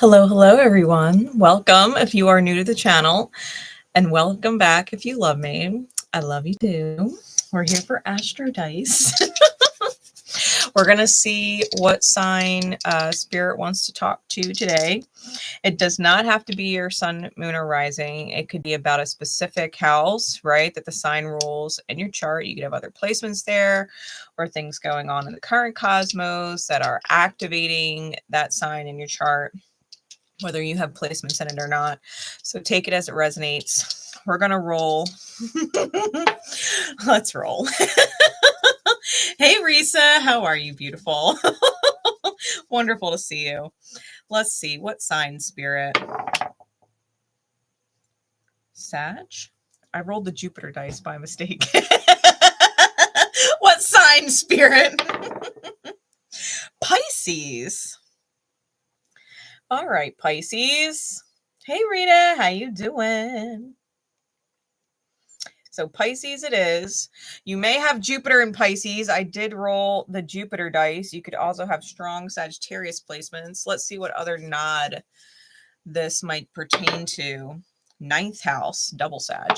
Hello, hello, everyone. Welcome if you are new to the channel, and welcome back if you love me. I love you too. We're here for Astro Dice. We're going to see what sign Spirit wants to talk to today. It does not have to be your sun, moon, or rising. It could be about a specific house, right, that the sign rules in your chart. You could have other placements there or things going on in the current cosmos that are activating that sign in your chart, whether you have placements in it or not. So take it as it resonates. We're going to roll. Let's roll. Hey, Risa, how are you, beautiful? Wonderful to see you. Let's see, what sign, Spirit? Sag? I rolled the Jupiter dice by mistake. What sign, Spirit? Pisces. All right, Pisces. Hey, Rita, how you doing? So Pisces it is. You may have Jupiter in Pisces. I did roll the Jupiter dice. You could also have strong Sagittarius placements. Let's see what other nod this might pertain to. Ninth house, double Sag.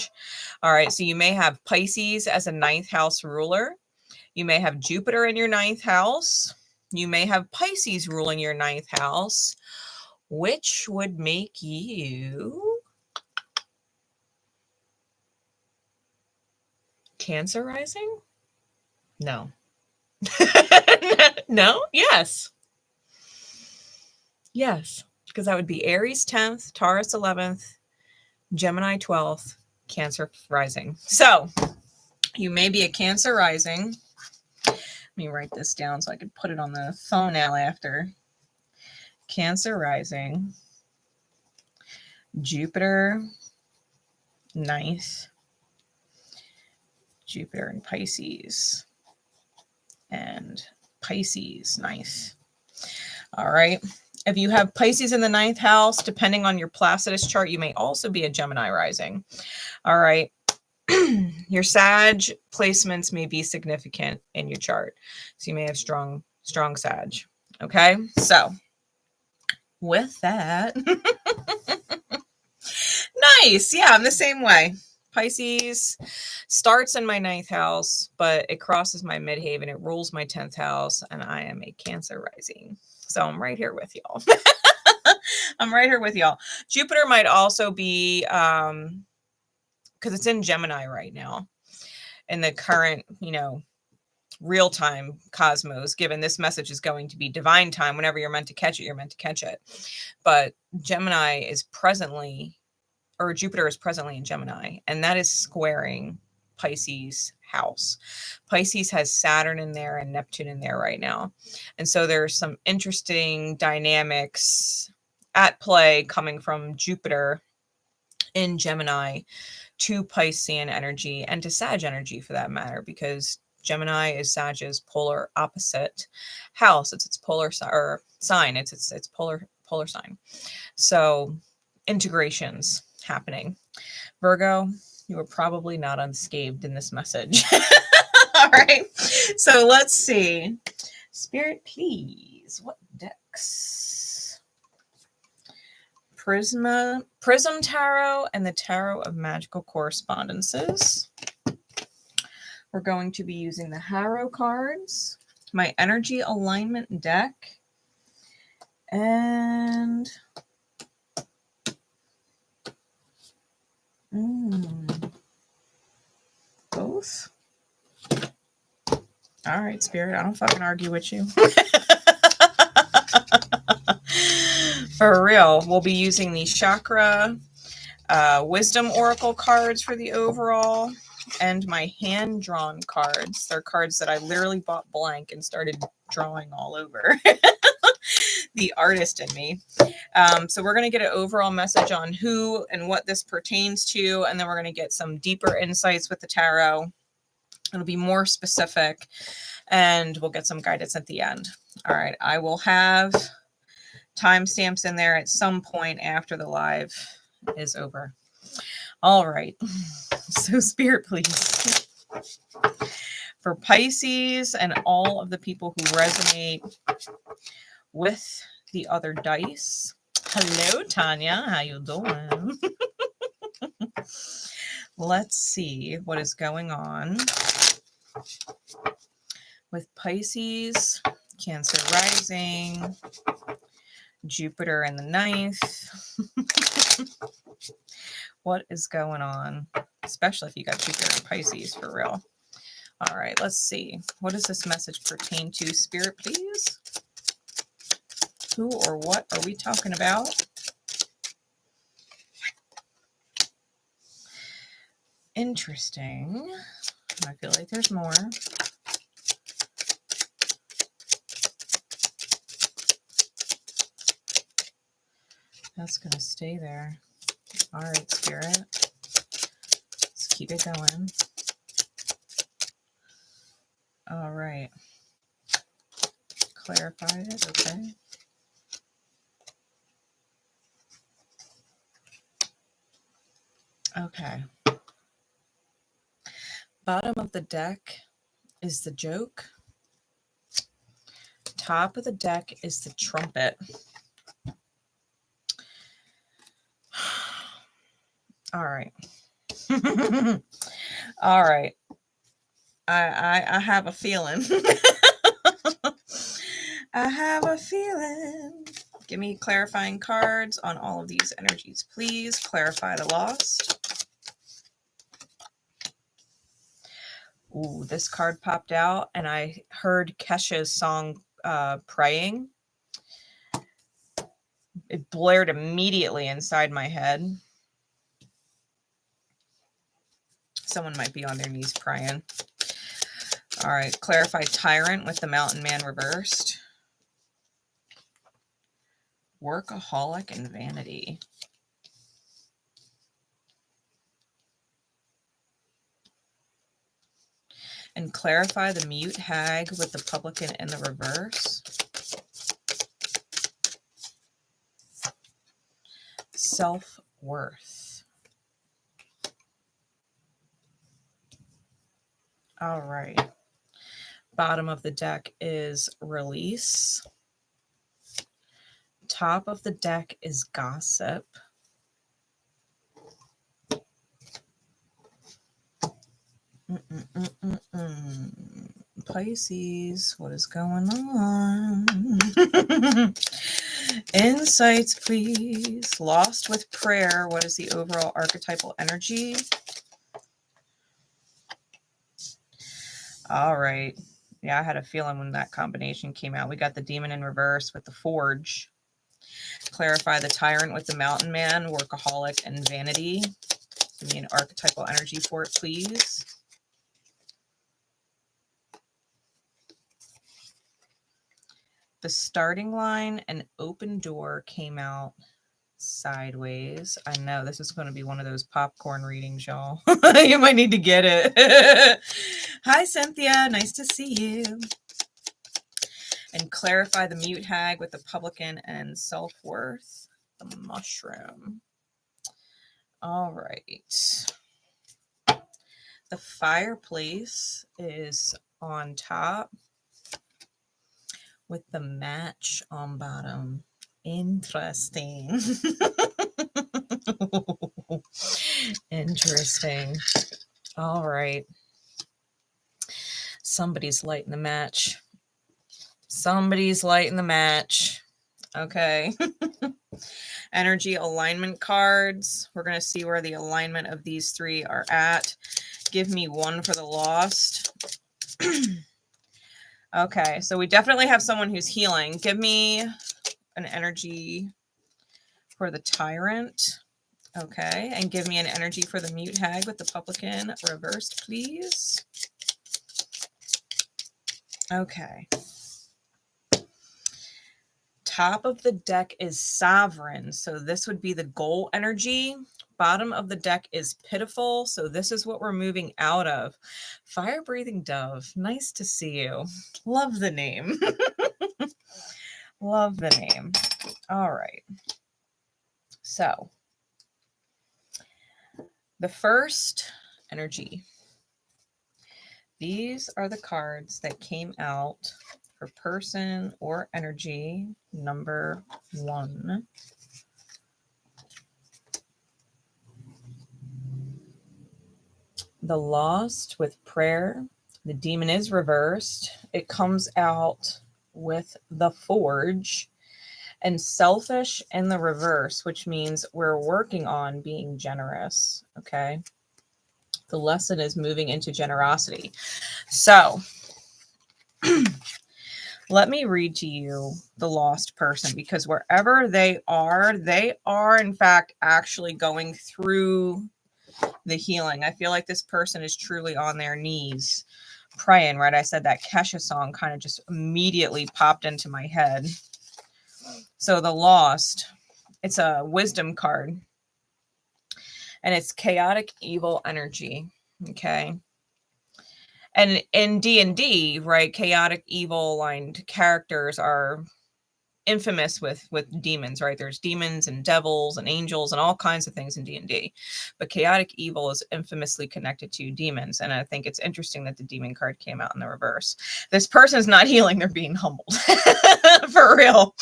All right, so you may have Pisces as a ninth house ruler. You may have Jupiter in your ninth house. You may have Pisces ruling your ninth house, which would make you Cancer rising? No. No? Yes. Yes, because that would be Aries 10th, Taurus 11th, Gemini 12th, Cancer rising. So you may be a Cancer rising. Let me write this down so I could put it on the thumbnail after. Cancer rising, Jupiter 9th, Jupiter in Pisces, and Pisces 9th. All right. If you have Pisces in the 9th house, depending on your Placidus chart, you may also be a Gemini rising. All right. Your Sag placements may be significant in your chart. So you may have strong Sag. Okay. So with that, nice. Yeah, I'm the same way. Pisces starts in my 9th house, but it crosses my midhaven. It rules my 10th house, and I am a Cancer rising. So I'm right here with y'all. I'm right here with y'all. Jupiter might also be, because it's in Gemini right now in the current, real-time cosmos, given this message is going to be divine time. Whenever you're meant to catch it, you're meant to catch it. But Gemini is presently, or Jupiter is presently in Gemini, and that is squaring Pisces house. Pisces has Saturn in there and Neptune in there right now. And so there's some interesting dynamics at play coming from Jupiter in Gemini to Piscean energy and to Sag energy for that matter, because Gemini is Sag's polar opposite house. It's its polar sign. It's its polar sign. So integrations happening. Virgo, you are probably not unscathed in this message. All right. So let's see. Spirit, please. What decks? Prism Tarot and the Tarot of Magical Correspondences. We're going to be using the Harrow cards, my energy alignment deck, and both. All right, Spirit, I don't fucking argue with you. For real, we'll be using the Chakra Wisdom Oracle cards for the overall, and my hand-drawn cards. They're cards that I literally bought blank and started drawing all over. The artist in me. So we're going to get an overall message on who and what this pertains to, and then we're going to get some deeper insights with the tarot. It'll be more specific, and we'll get some guidance at the end. All right, I will have timestamps in there at some point after the live is over. All right, so Spirit, please. For Pisces and all of the people who resonate with the other dice, Hello, Tanya. How you doing? Let's see what is going on with Pisces, Cancer rising, Jupiter in the 9th. What is going on? Especially if you got Jupiter in Pisces, for real. All right, let's see. What does this message pertain to, Spirit, please? Who or what are we talking about? Interesting. I feel like there's more. That's going to stay there. All right, Spirit. Let's keep it going. All right. Clarify it, okay. Okay. Bottom of the deck is the joke. Top of the deck is the trumpet. All right. All right. I have a feeling. I have a feeling. Give me clarifying cards on all of these energies, please. Clarify the lost. Ooh, this card popped out, and I heard Kesha's song, Praying. It blared immediately inside my head. Someone might be on their knees praying. All right, clarify Tyrant with the Mountain Man reversed. Workaholic and Vanity. And clarify the Mute Hag with the Publican in the reverse. Self-worth. All right. Bottom of the deck is Release. Top of the deck is Gossip. Pisces, what is going on? Insights, please. Lost with Prayer. What is the overall archetypal energy? All right. Yeah, I had a feeling when that combination came out. We got the Demon in reverse with the Forge. Clarify the Tyrant with the Mountain Man, Workaholic, and Vanity. Give me an archetypal energy for it, please. The Starting Line and Open Door came out sideways. I know this is going to be one of those popcorn readings, y'all. You might need to get it. Hi, Cynthia. Nice to see you. And clarify the Mute Hag with the Publican and Self-Worth. The Mushroom. All right. The Fireplace is on top with the Match on bottom. Interesting. Interesting. All right. Somebody's lighting the match. Somebody's lighting the match. Okay. Energy alignment cards. We're going to see where the alignment of these three are at. Give me one for the lost. Okay, so we definitely have someone who's healing. Give me an energy for the Tyrant. Okay, and give me an energy for the Mute Hag with the Publican reversed, please. Okay. Top of the deck is Sovereign, so this would be the goal energy. Bottom of the deck is Pitiful, so this is what we're moving out of. Fire-breathing Dove, nice to see you. Love the name. Love the name. All right. So, the first energy. These are the cards that came out for person or energy number 1. the Lost with prayer. The demon is reversed. It comes out with the Forge. And selfish in the reverse, which means we're working on being generous. Okay. The lesson is moving into generosity. So let me read to you the lost person, because wherever they are in fact actually going through the healing. I feel like this person is truly on their knees praying, right? I said that Kesha song kind of just immediately popped into my head. So the Lost, it's a wisdom card, and it's chaotic evil energy. Okay. And in D&D, right, chaotic evil aligned characters are infamous with demons, right? There's demons and devils and angels and all kinds of things in D&D, but chaotic evil is infamously connected to demons. And I think it's interesting that the demon card came out in the reverse. This person's not healing, they're being humbled. For real.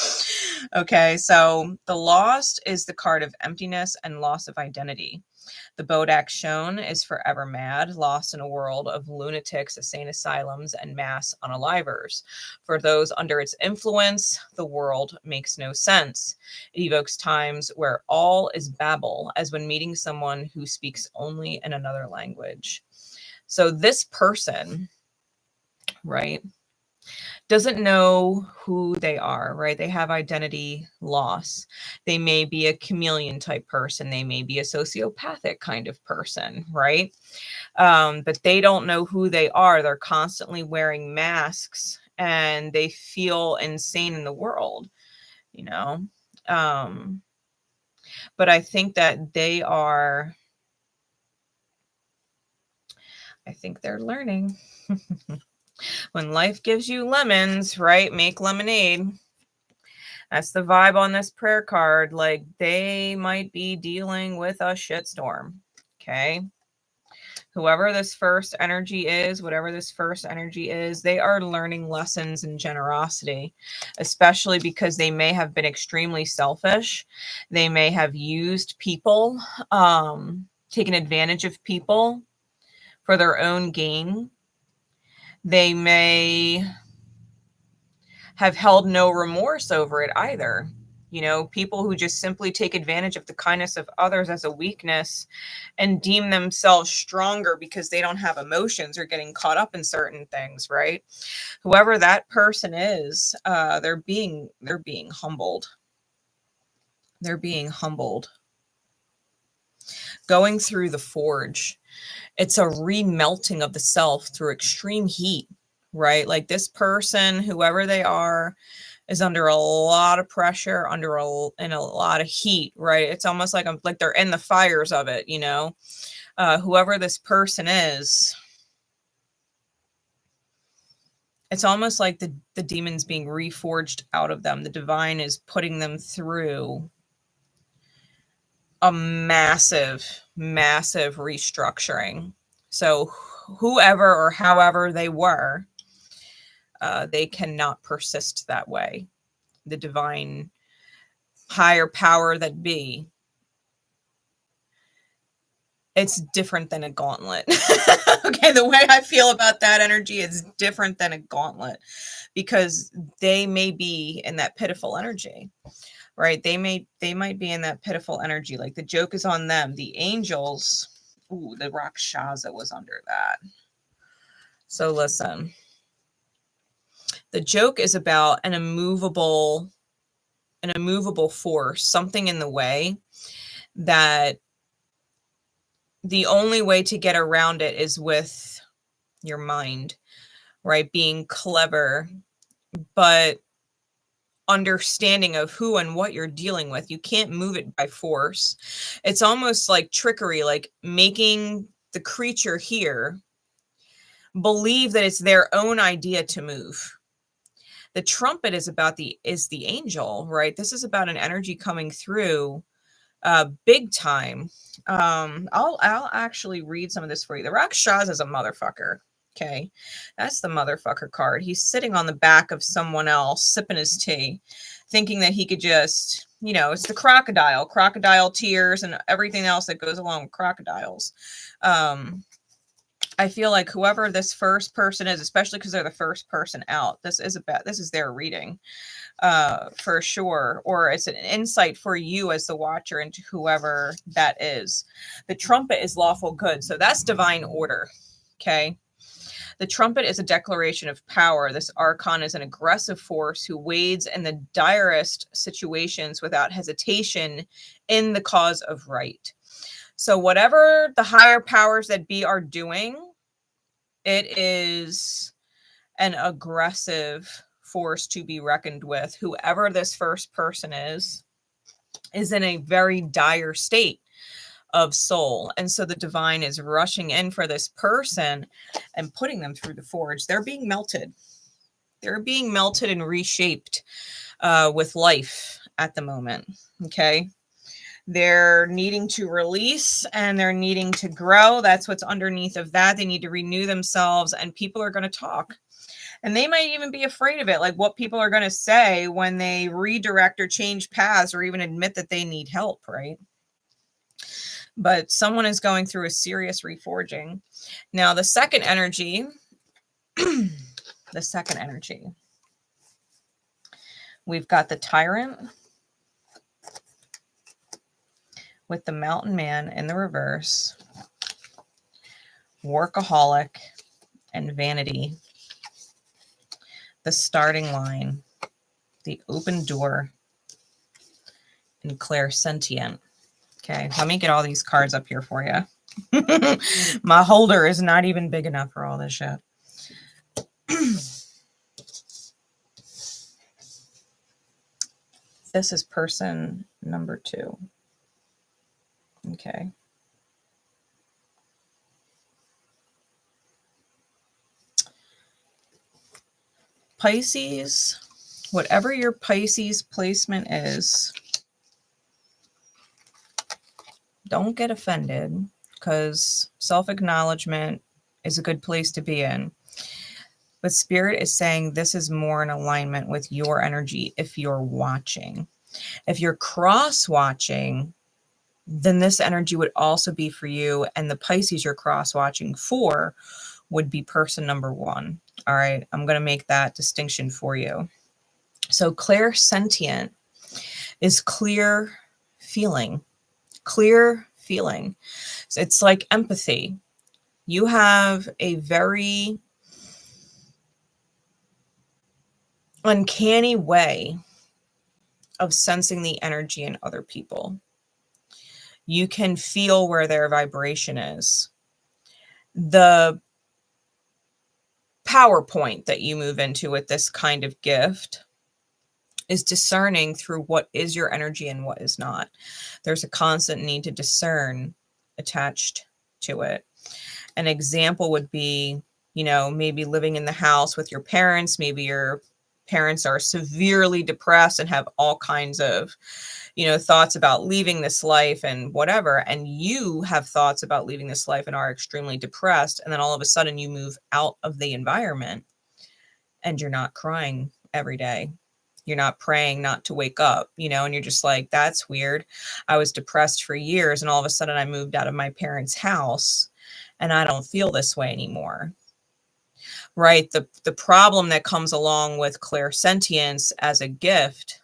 Okay, so the Lost is the card of emptiness and loss of identity. The 𝗏𝗂𝐿 is forever mad, lost in a world of lunatics, insane asylums, and mass unalivers. For those under its influence, the world makes no sense. It evokes times where all is babble, as when meeting someone who speaks only in another language. So this person, right, doesn't know who they are, right? They have identity loss. They may be a chameleon type person. They may be a sociopathic kind of person, right? But they don't know who they are. They're constantly wearing masks and they feel insane in the world, you know? But I think that they are, I think they're learning. When life gives you lemons, right? Make lemonade. That's the vibe on this prayer card. Like, they might be dealing with a shitstorm. Okay. Whoever this first energy is, whatever this first energy is, they are learning lessons in generosity, especially because they may have been extremely selfish. They may have used people, taken advantage of people for their own gain. They may have held no remorse over it either. You know, people who just simply take advantage of the kindness of others as a weakness and deem themselves stronger because they don't have emotions or getting caught up in certain things, right? Whoever that person is, they're being humbled. They're being humbled. Going through the Forge, it's a remelting of the self through extreme heat, right? Like, this person, whoever they are, is under a lot of pressure, in a lot of heat, right? It's almost like they're in the fires of it, you know? Whoever this person is, it's almost like the demon's being reforged out of them. The divine is putting them through a massive, massive restructuring. So whoever or however they were, they cannot persist that way. The divine higher power that be, it's different than a gauntlet. Okay, the way I feel about that energy is different than a gauntlet, because they may be in that pitiful energy, right? They might be in that pitiful energy. Like, the joke is on them. The angels, ooh, the 𝗲𝗃𝗃𝗃 was under that. So listen, the joke is about an immovable force, something in the way that the only way to get around it is with your mind, right? Being clever, but understanding of who and what you're dealing with. You can't move it by force. It's almost like trickery, like making the creature here believe that it's their own idea to move. The trumpet is the angel, right? This is about an energy coming through big time. I'll actually read some of this for you. The 𝗲𝗃𝗃𝗃 is a motherfucker. Okay, that's the motherfucker card. He's sitting on the back of someone else, sipping his tea, thinking that he could just, you know, it's the crocodile tears and everything else that goes along with crocodiles. I feel like whoever this first person is, especially because they're the first person out, this is their reading, for sure. Or it's an insight for you as the watcher into whoever that is. The trumpet is lawful good. So that's divine order. Okay. The trumpet is a declaration of power. This archon is an aggressive force who wades in the direst situations without hesitation in the cause of right. So whatever the higher powers that be are doing, it is an aggressive force to be reckoned with. Whoever this first person is in a very dire state of soul. And so the divine is rushing in for this person and putting them through the forge. They're being melted. They're being melted and reshaped with life at the moment. Okay. They're needing to release and they're needing to grow. That's what's underneath of that. They need to renew themselves, and people are going to talk. And they might even be afraid of it, like what people are going to say when they redirect or change paths or even admit that they need help, right? But someone is going through a serious reforging. Now, the second energy, we've got the Tyrant with the Mountain Man in the reverse, Workaholic, and Vanity. The Starting Line, the Open Door, and Clairsentient. Okay, let me get all these cards up here for you. My holder is not even big enough for all this shit. This is person number 2. Okay. Pisces, whatever your Pisces placement is, don't get offended, because self-acknowledgement is a good place to be in. But Spirit is saying this is more in alignment with your energy if you're watching. If you're cross-watching, then this energy would also be for you. And the Pisces you're cross-watching for would be person number 1. All right, I'm going to make that distinction for you. So clairsentient is clear feeling. Clear feeling. So it's like empathy. You have a very uncanny way of sensing the energy in other people. You can feel where their vibration is. The PowerPoint that you move into with this kind of gift is discerning through what is your energy and what is not. There's a constant need to discern attached to it. An example would be, you know, maybe living in the house with your parents. Maybe your parents are severely depressed and have all kinds of, you know, thoughts about leaving this life and whatever. And you have thoughts about leaving this life and are extremely depressed. And then all of a sudden you move out of the environment and you're not crying every day. You're not praying not to wake up, you know, and you're just like, that's weird. I was depressed for years and all of a sudden I moved out of my parents' house and I don't feel this way anymore. Right? The problem that comes along with clairsentience as a gift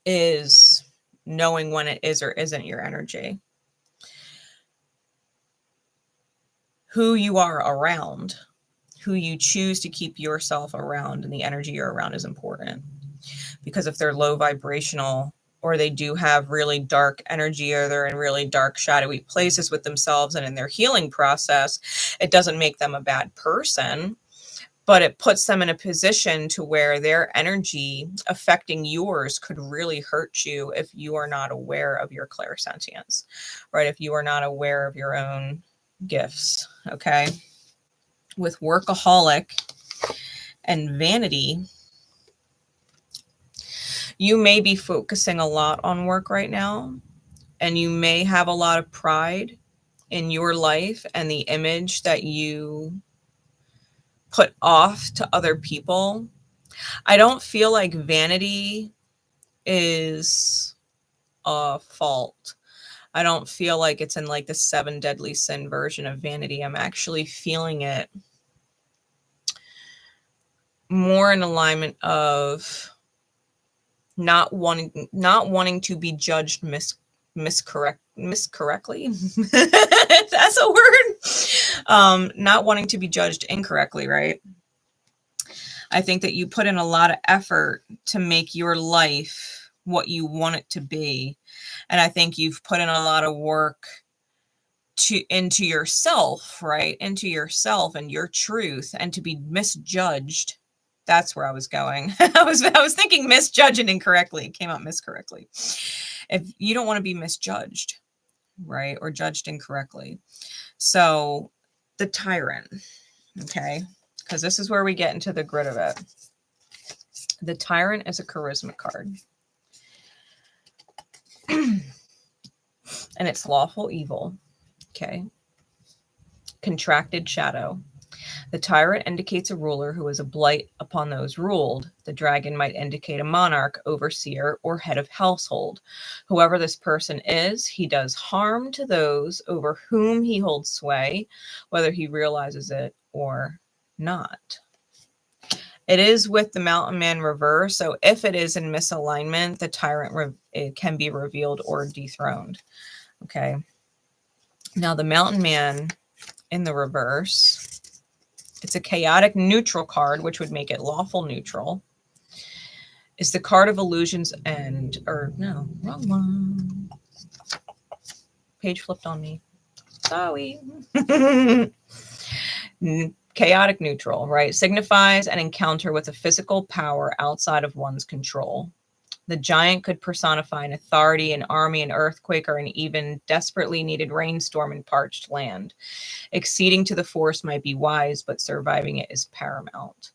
is knowing when it is or isn't your energy. Who you are around, who you choose to keep yourself around, and the energy you're around is important. Because if they're low vibrational, or they do have really dark energy, or they're in really dark, shadowy places with themselves and in their healing process, it doesn't make them a bad person, but it puts them in a position to where their energy affecting yours could really hurt you if you are not aware of your clairsentience, right? If you are not aware of your own gifts, okay? With workaholic and vanity, you may be focusing a lot on work right now, and you may have a lot of pride in your life and the image that you put off to other people. I don't feel like vanity is a fault. I don't feel like it's in like the 7 deadly sin version of vanity. I'm actually feeling it more in alignment of not wanting to be judged miscorrectly. That's a word. Not wanting to be judged incorrectly, right? I think that you put in a lot of effort to make your life what you want it to be. And I think you've put in a lot of work into yourself, right? Into yourself and your truth, and to be misjudged. That's where I was going. I was thinking misjudging incorrectly. It came out miscorrectly. If you don't want to be misjudged, right? Or judged incorrectly. So the tyrant, okay? Because this is where we get into the grit of it. The tyrant is a charisma card. And it's lawful evil. Okay. Contracted shadow. The tyrant indicates a ruler who is a blight upon those ruled. The dragon might indicate a monarch, overseer, or head of household. Whoever this person is, he does harm to those over whom he holds sway, whether he realizes it or not. It is with the mountain man reverse. So if it is in misalignment, the tyrant it can be revealed or dethroned. Okay. Now the mountain man in the reverse, it's a chaotic neutral card, which would make it lawful neutral. It's the card of illusions and, or no, wrong one. Page flipped on me. Sorry. Chaotic neutral, right? Signifies an encounter with a physical power outside of one's control. The giant could personify an authority, an army, an earthquake, or an even desperately needed rainstorm in parched land. Acceding to the force might be wise, but surviving it is paramount.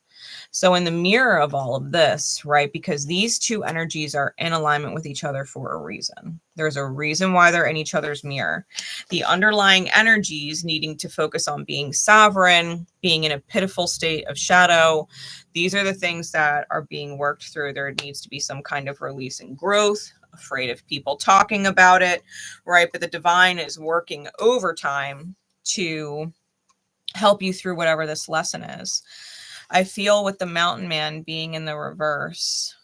So in the mirror of all of this, right, because these two energies are in alignment with each other for a reason. There's a reason why they're in each other's mirror. The underlying energies needing to focus on being sovereign, being in a pitiful state of shadow. These are the things that are being worked through. There needs to be some kind of release and growth, afraid of people talking about it, right? But the divine is working overtime to help you through whatever this lesson is. I feel with the mountain man being in the reverse,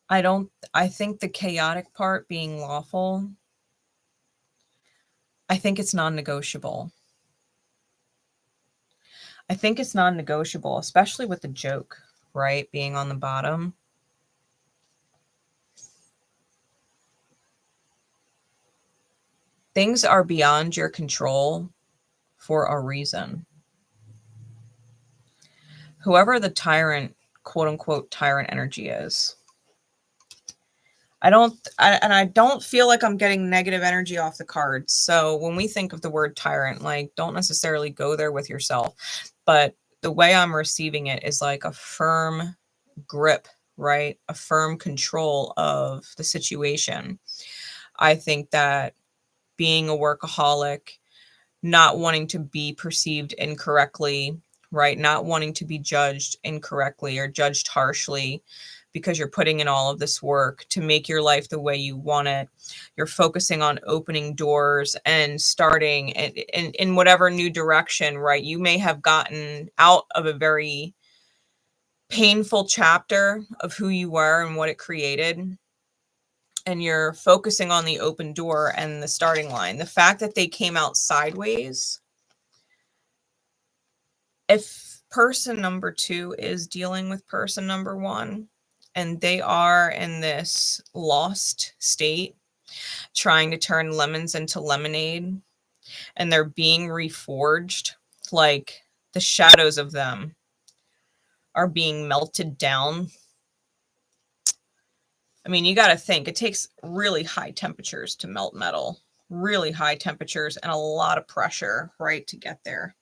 I think the chaotic part being lawful, I think it's non-negotiable. I think it's non-negotiable, especially with the joke, right, being on the bottom. Things are beyond your control for a reason. Whoever the tyrant, quote unquote, tyrant energy is. I don't feel like I'm getting negative energy off the cards. So when we think of the word tyrant, like, don't necessarily go there with yourself. But the way I'm receiving it is like a firm grip, right? A firm control of the situation. I think that being a workaholic, not wanting to be perceived incorrectly, right? Not wanting to be judged incorrectly or judged harshly because you're putting in all of this work to make your life the way you want it. You're focusing on opening doors and starting in whatever new direction, right? You may have gotten out of a very painful chapter of who you were and what it created. And you're focusing on the open door and the starting line. The fact that they came out sideways, if person number 2 is dealing with person number 1, and they are in this lost state, trying to turn lemons into lemonade, and they're being reforged, like the shadows of them are being melted down. I mean, you got to think, it takes really high temperatures to melt metal, really high temperatures and a lot of pressure, right, to get there.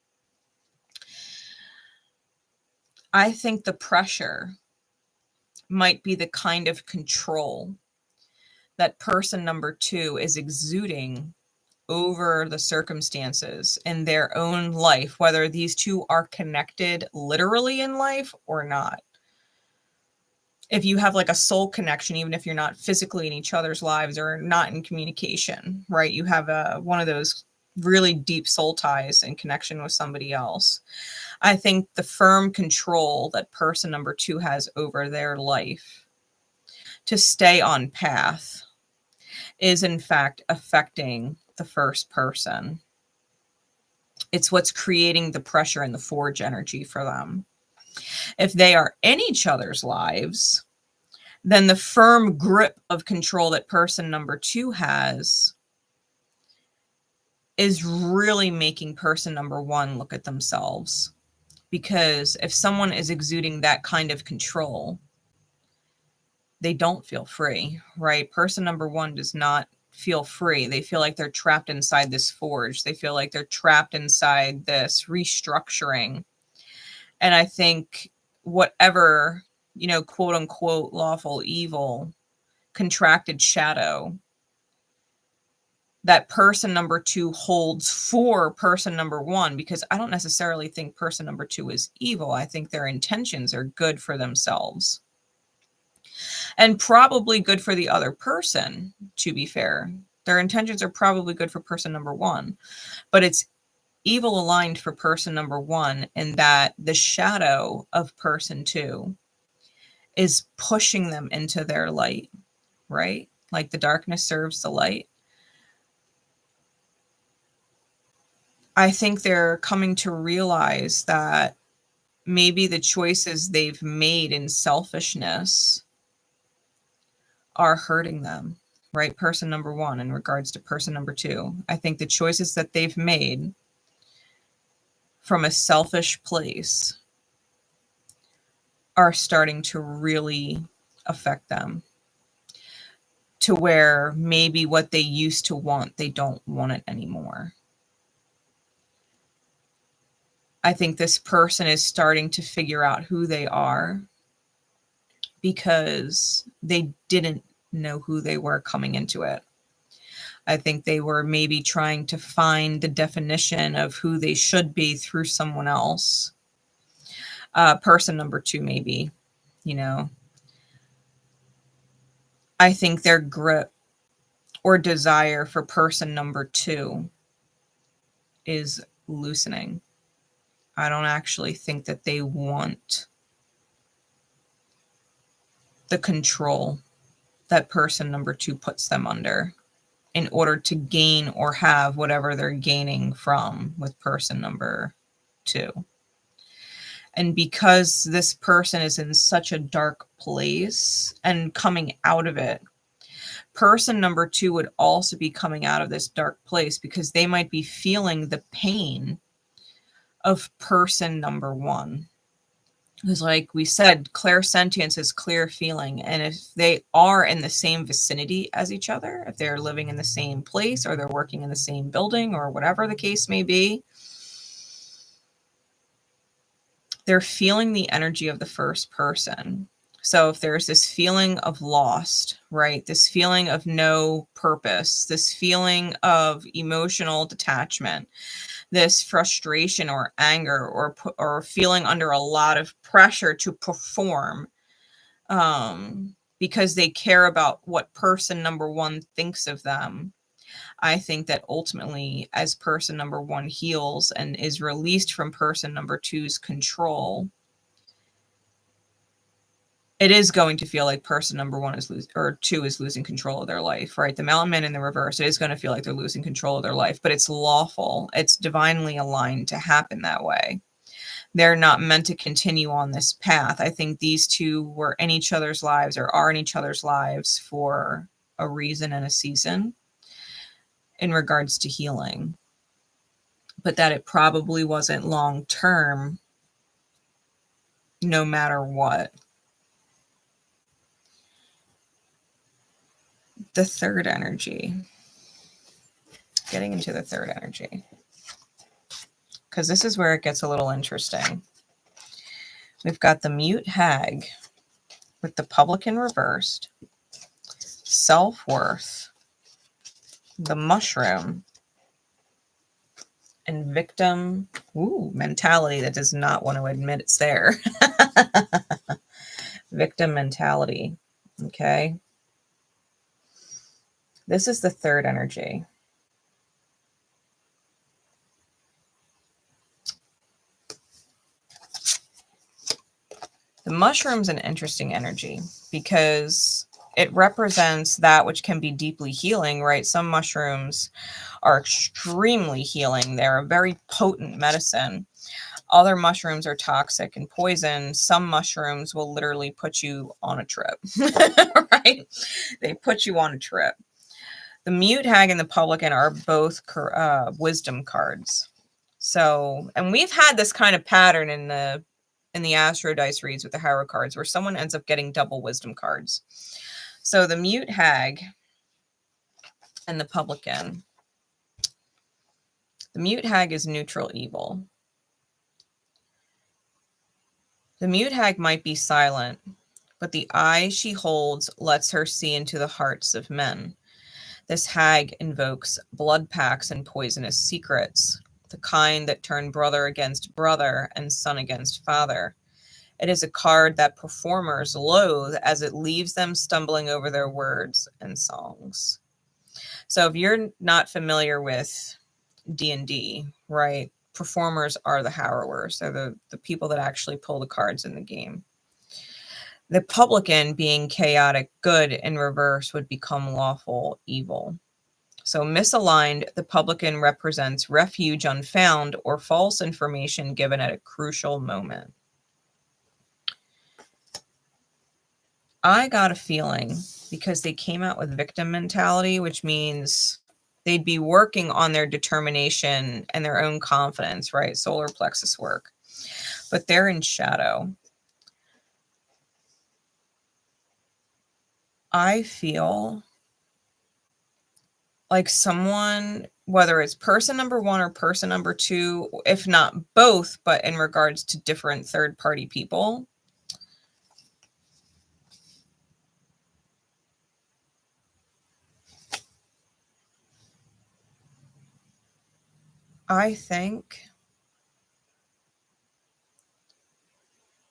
I think the pressure might be the kind of control that person number 2 is exuding over the circumstances in their own life, whether these two are connected literally in life or not. if you have like a soul connection, even if you're not physically in each other's lives or not in communication, right? You have one of those really deep soul ties and connection with somebody else. I think the firm control that person number 2 has over their life to stay on path is in fact affecting the first person. It's what's creating the pressure and the forge energy for them. If they are in each other's lives, then the firm grip of control that person number 2 has is really making person number 1 look at themselves. Because if someone is exuding that kind of control, they don't feel free, right? Person number 1 does not feel free. They feel like they're trapped inside this forge. They feel like they're trapped inside this restructuring. And I think whatever, you know, quote unquote, lawful evil, contracted shadow that person number 2 holds for person number 1, because I don't necessarily think person number 2 is evil. I think their intentions are good for themselves and probably good for the other person, to be fair. Their intentions are probably good for person number 1, but it's evil aligned for person number 1 in that the shadow of person 2 is pushing them into their light, right? Like the darkness serves the light. I think they're coming to realize that maybe the choices they've made in selfishness are hurting them, right? Person number 1 in regards to person number 2. I think the choices that they've made from a selfish place are starting to really affect them to where maybe what they used to want, they don't want it anymore. I think this person is starting to figure out who they are because they didn't know who they were coming into it. I think they were maybe trying to find the definition of who they should be through someone else. Person number 2, maybe, you know. I think their grip or desire for person number 2 is loosening. I don't actually think that they want the control that person number 2 puts them under in order to gain or have whatever they're gaining from with person number 2. And because this person is in such a dark place and coming out of it, person number 2 would also be coming out of this dark place because they might be feeling the pain of person number 1. Because like we said, clairsentience is clear feeling. And if they are in the same vicinity as each other, if they're living in the same place or they're working in the same building or whatever the case may be, they're feeling the energy of the first person. So if there's this feeling of lost, right? This feeling of no purpose, this feeling of emotional detachment, this frustration or anger or feeling under a lot of pressure to perform because they care about what person number 1 thinks of them. I think that ultimately, as person number 1 heals and is released from person number 2's control, it is going to feel like person number 1 is 2 is losing control of their life, right? The mountain man in the reverse, it is going to feel like they're losing control of their life, but it's lawful. It's divinely aligned to happen that way. They're not meant to continue on this path. I think these 2 were in each other's lives or are in each other's lives for a reason and a season in regards to healing, but that it probably wasn't long term, no matter what. The third energy, getting into the third energy, because this is where it gets a little interesting. We've got the mute hag with the publican reversed, self-worth, the mushroom, and victim mentality that does not want to admit it's there. victim mentality. Okay. This is the third energy. The mushroom's an interesting energy because it represents that which can be deeply healing, right? Some mushrooms are extremely healing. They're a very potent medicine. Other mushrooms are toxic and poison. Some mushrooms will literally put you on a trip, right? They put you on a trip. The Mute Hag and the Publican are both wisdom cards. So, and we've had this kind of pattern in the Astro Dice reads with the Harrow cards where someone ends up getting double wisdom cards. So the Mute Hag and the Publican. The Mute Hag is neutral evil. The Mute Hag might be silent, but the eye she holds lets her see into the hearts of men. This hag invokes blood pacts and poisonous secrets, the kind that turn brother against brother and son against father. It is a card that performers loathe as it leaves them stumbling over their words and songs. So if you're not familiar with D&D, right, performers are the Harrowers. They're the people that actually pull the cards in the game. The Publican, being chaotic good in reverse, would become lawful evil. So misaligned, the Publican represents refuge unfound or false information given at a crucial moment. I got a feeling, because they came out with victim mentality, which means they'd be working on their determination and their own confidence, right? Solar plexus work. But they're in shadow. I feel like someone, whether it's person number one or person number two, if not both, but in regards to different third-party people, I think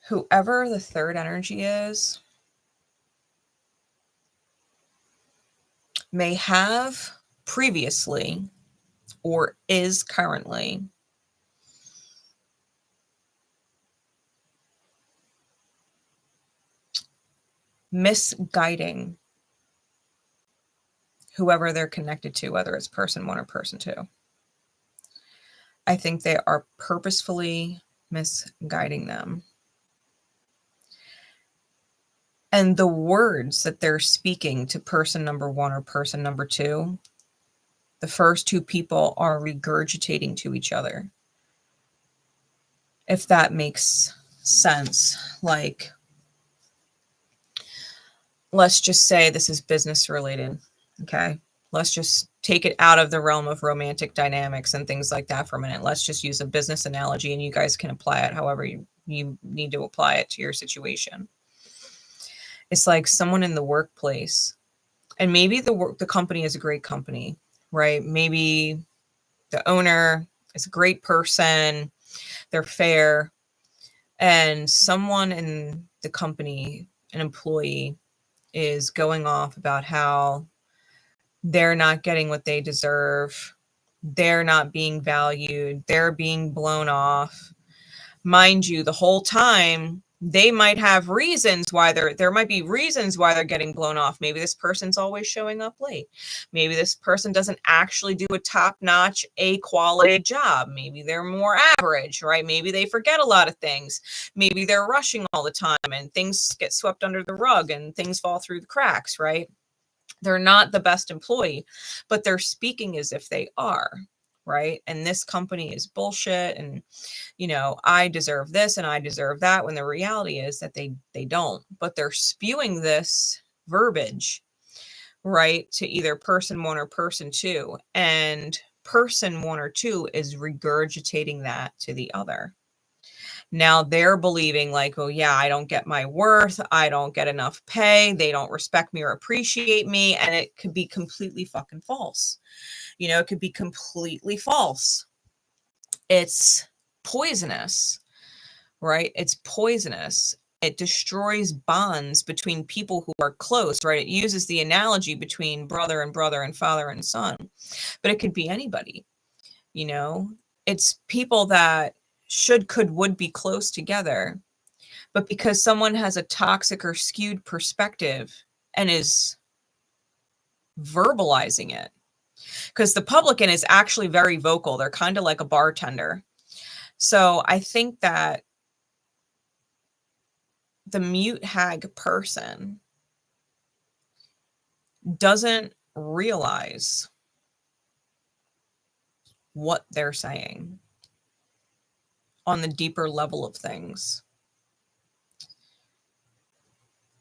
whoever the third energy is may have previously or is currently misguiding whoever they're connected to, whether it's person one or person two. I think they are purposefully misguiding them. And the words that they're speaking to person number one or person number two, the first two people are regurgitating to each other. If that makes sense. Like, let's just say this is business related. Okay. Let's just take it out of the realm of romantic dynamics and things like that for a minute. Let's just use a business analogy and you guys can apply it however you need to apply it to your situation. It's like someone in the workplace, and maybe the company is a great company, right? Maybe the owner is a great person, they're fair, and someone in the company, an employee, is going off about how they're not getting what they deserve, they're not being valued, they're being blown off. Mind you, the whole time they might have reasons why there might be reasons why they're getting blown off. Maybe this person's always showing up late. Maybe this person doesn't actually do a top-notch, A-quality job. Maybe they're more average, right? Maybe they forget a lot of things. Maybe they're rushing all the time and things get swept under the rug and things fall through the cracks, right? They're not the best employee, but they're speaking as if they are, right? And this company is bullshit. And, you know, I deserve this and I deserve that, when the reality is that they don't, but they're spewing this verbiage, right, to either person one or person two. And person one or two is regurgitating that to the other. Now they're believing like, oh yeah, I don't get my worth. I don't get enough pay. They don't respect me or appreciate me. And it could be completely fucking false. You know, it could be completely false. It's poisonous, right? It's poisonous. it destroys bonds between people who are close, right? It uses the analogy between brother and brother and father and son, but it could be anybody, you know? It's people that should, could, would be close together, but because someone has a toxic or skewed perspective and is verbalizing it, because the publican is actually very vocal. They're kind of like a bartender. So I think that the mute hag person doesn't realize what they're saying on the deeper level of things.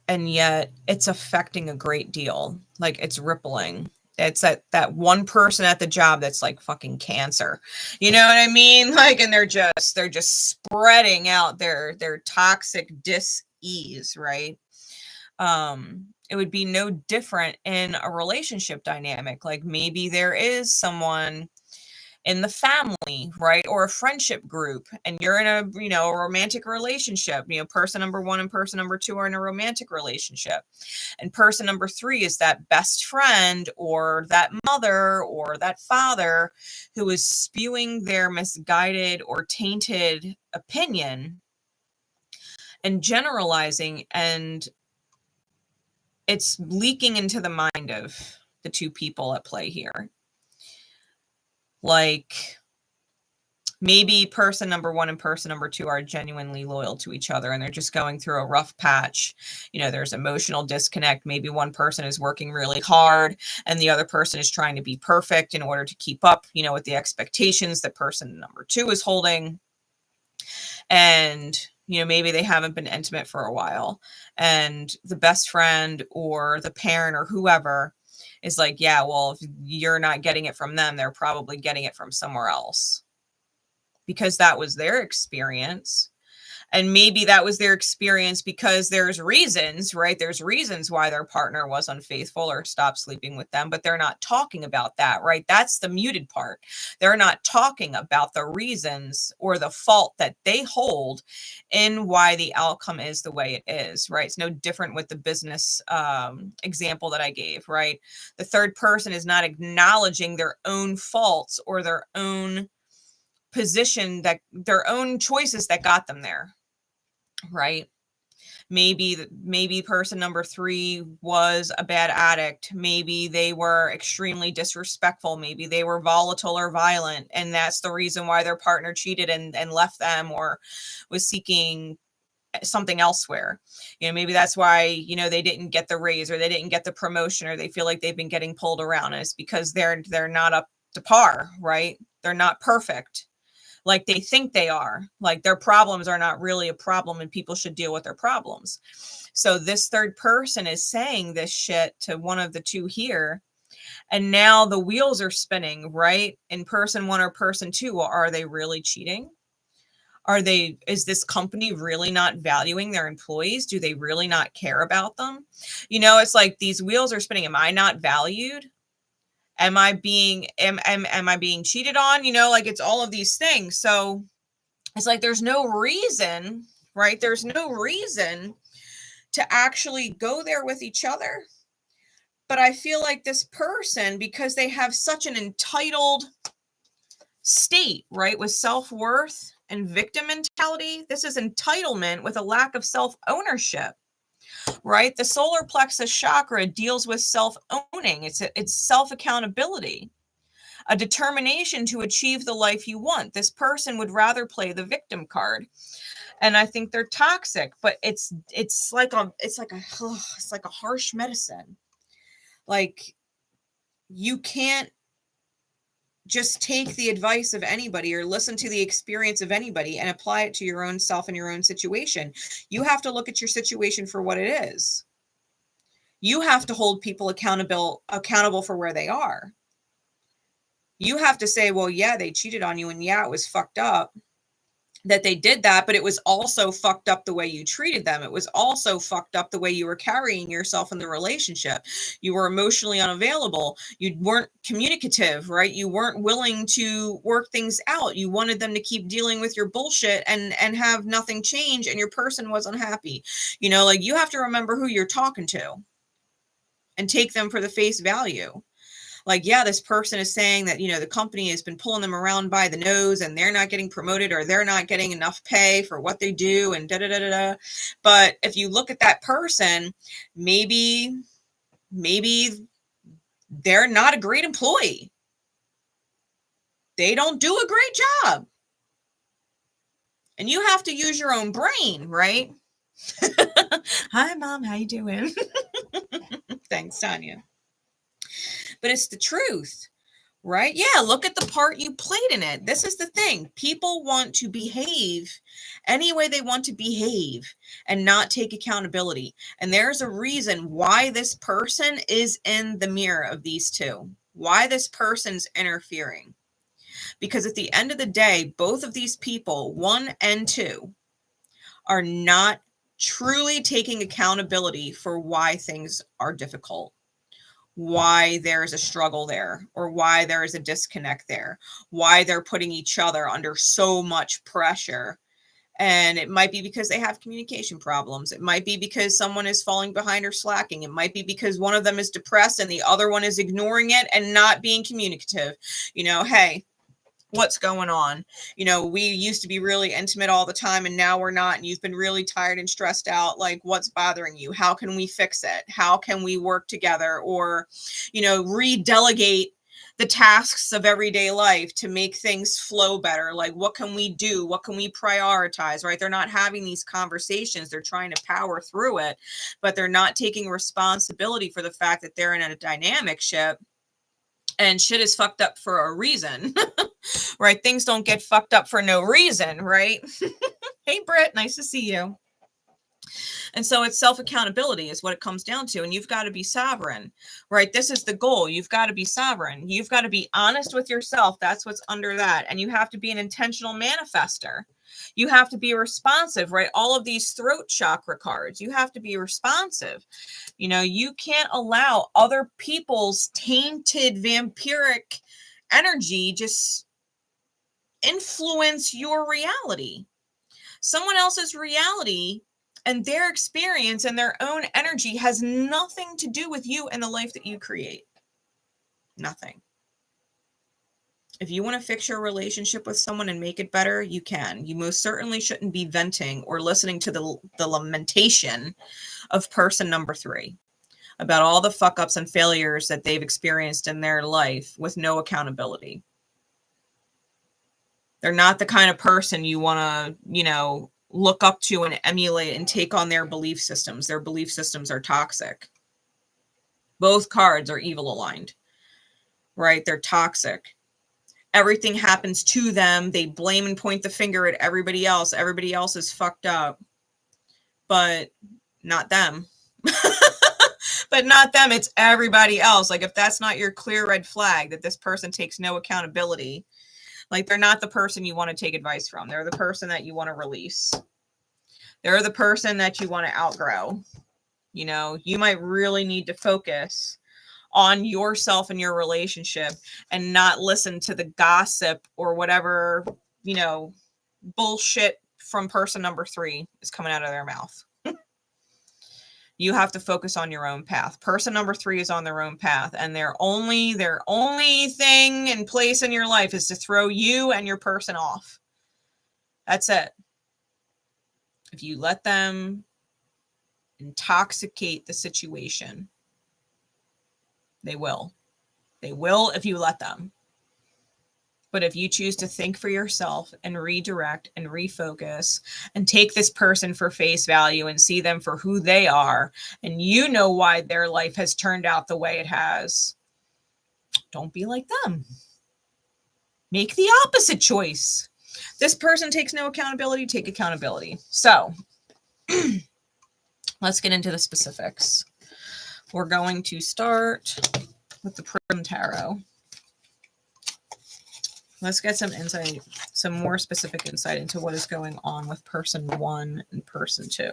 And yet it's affecting a great deal. Like, it's rippling. It's that one person at the job that's like fucking cancer. You know what I mean? Like, and they're just spreading out their toxic dis-ease, right? It would be no different in a relationship dynamic. Like, maybe there is someone in the family, right? Or a friendship group, and you're in a, a romantic relationship, person number 1 and person number 2 are in a romantic relationship. And person number 3 is that best friend or that mother or that father who is spewing their misguided or tainted opinion and generalizing, and it's leaking into the mind of the two people at play here. Like, maybe person number 1 and person number 2 are genuinely loyal to each other, and they're just going through a rough patch. There's emotional disconnect. Maybe one person is working really hard and the other person is trying to be perfect in order to keep up, with the expectations that person number 2 is holding. And, maybe they haven't been intimate for a while, and the best friend or the parent or whoever is like, yeah, well, if you're not getting it from them, they're probably getting it from somewhere else, because that was their experience. And maybe that was their experience because there's reasons, right? There's reasons why their partner was unfaithful or stopped sleeping with them, but they're not talking about that, right? That's the muted part. They're not talking about the reasons or the fault that they hold in why the outcome is the way it is, right? It's no different with the business example that I gave, right? The third person is not acknowledging their own faults or their own position, that their own choices that got them there, right? Maybe person number 3 was a bad addict. Maybe they were extremely disrespectful. Maybe they were volatile or violent, and that's the reason why their partner cheated and left them or was seeking something elsewhere. Maybe that's why, they didn't get the raise or they didn't get the promotion, or they feel like they've been getting pulled around, and it's because they're not up to par, right? They're not perfect like they think they are. Like, their problems are not really a problem, and people should deal with their problems. So this third person is saying this shit to one of the two here, and now the wheels are spinning, right? In person 1 or person 2, are they really cheating? Is this company really not valuing their employees? Do they really not care about them? It's like these wheels are spinning. Am I not valued? Am I being cheated on? Like, it's all of these things. So it's like, there's no reason, right? There's no reason to actually go there with each other. But I feel like this person, because they have such an entitled state, right? With self-worth and victim mentality. This is entitlement with a lack of self-ownership. Right? The solar plexus chakra deals with self-owning. It's self-accountability, a determination to achieve the life you want. This person would rather play the victim card. And I think they're toxic, but it's like a harsh medicine. Like, you can't just take the advice of anybody or listen to the experience of anybody and apply it to your own self and your own situation. You have to look at your situation for what it is. You have to hold people accountable for where they are. You have to say, well, yeah, they cheated on you, and yeah, it was fucked up. that they did that, but it was also fucked up the way you treated them. It was also fucked up the way you were carrying yourself in the relationship. You were emotionally unavailable. You weren't communicative, right? You weren't willing to work things out. You wanted them to keep dealing with your bullshit and have nothing change, and your person was unhappy. You know, like, you have to remember who you're talking to and take them for the face value. Like, yeah, this person is saying that, you know, the company has been pulling them around by the nose and they're not getting promoted, or they're not getting enough pay for what they do, and da-da-da-da-da. But if you look at that person, maybe they're not a great employee. They don't do a great job. And you have to use your own brain, right? Hi, Mom. How you doing? Thanks, Tanya. But it's the truth, right? Yeah, look at the part you played in it. This is the thing. People want to behave any way they want to behave and not take accountability. And there's a reason why this person is in the mirror of these two, why this person's interfering. Because at the end of the day, both of these people, 1 and 2, are not truly taking accountability for why things are difficult, why there is a struggle there, or why there is a disconnect there, why they're putting each other under so much pressure. And it might be because they have communication problems. It might be because someone is falling behind or slacking. It might be because one of them is depressed and the other one is ignoring it and not being communicative. You know, hey, what's going on? You know, we used to be really intimate all the time and now we're not, and you've been really tired and stressed out. Like, what's bothering you? How can we fix it? How can we work together? Or, you know, redelegate the tasks of everyday life to make things flow better. Like, what can we do? What can we prioritize, right? They're not having these conversations. They're trying to power through it, but they're not taking responsibility for the fact that they're in a dynamic ship. And shit is fucked up for a reason, right? Things don't get fucked up for no reason, right? Hey, Britt, nice to see you. And so it's self-accountability is what it comes down to. And you've got to be sovereign, right? This is the goal. You've got to be sovereign. You've got to be honest with yourself. That's what's under that. And you have to be an intentional manifester. You have to be responsive, right? All of these throat chakra cards, you have to be responsive. You know, you can't allow other people's tainted vampiric energy just influence your reality. Someone else's reality and their experience and their own energy has nothing to do with you and the life that you create. Nothing. If you want to fix your relationship with someone and make it better, you can. You most certainly shouldn't be venting or listening to the lamentation of person number 3 about all the fuck ups and failures that they've experienced in their life with no accountability. They're not the kind of person you want to, you know, look up to and emulate and take on their belief systems. Their belief systems are toxic. Both cards are evil aligned, right? They're toxic. Everything happens to them. They blame and point the finger at everybody else. Everybody else is fucked up, but not them. But not them. It's everybody else. Like, if that's not your clear red flag that this person takes no accountability, like, they're not the person you want to take advice from. They're the person that you want to release. They're the person that you want to outgrow. You know, you might really need to focus on yourself and your relationship and not listen to the gossip or whatever, you know, bullshit from person number 3 is coming out of their mouth. You have to focus on your own path. Person number 3 is on their own path, and their only thing and place in your life is to throw you and your person off. That's it. If you let them intoxicate the situation, they will. They will if you let them. But if you choose to think for yourself and redirect and refocus and take this person for face value and see them for who they are, and you know why their life has turned out the way it has, don't be like them. Make the opposite choice. This person takes no accountability, take accountability. So let's get into the specifics. We're going to start with the Prism Tarot. Let's get some insight, some more specific insight into what is going on with person 1 and person 2.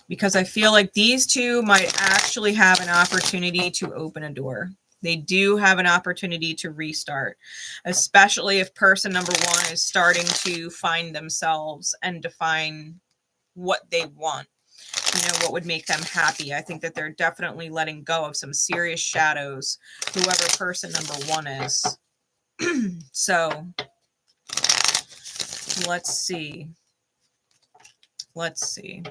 Because I feel like these two might actually have an opportunity to open a door. They do have an opportunity to restart, especially if person number 1 is starting to find themselves and define what they want. You know, what would make them happy. I think that they're definitely letting go of some serious shadows, whoever person number 1 is. So let's see. Let's see.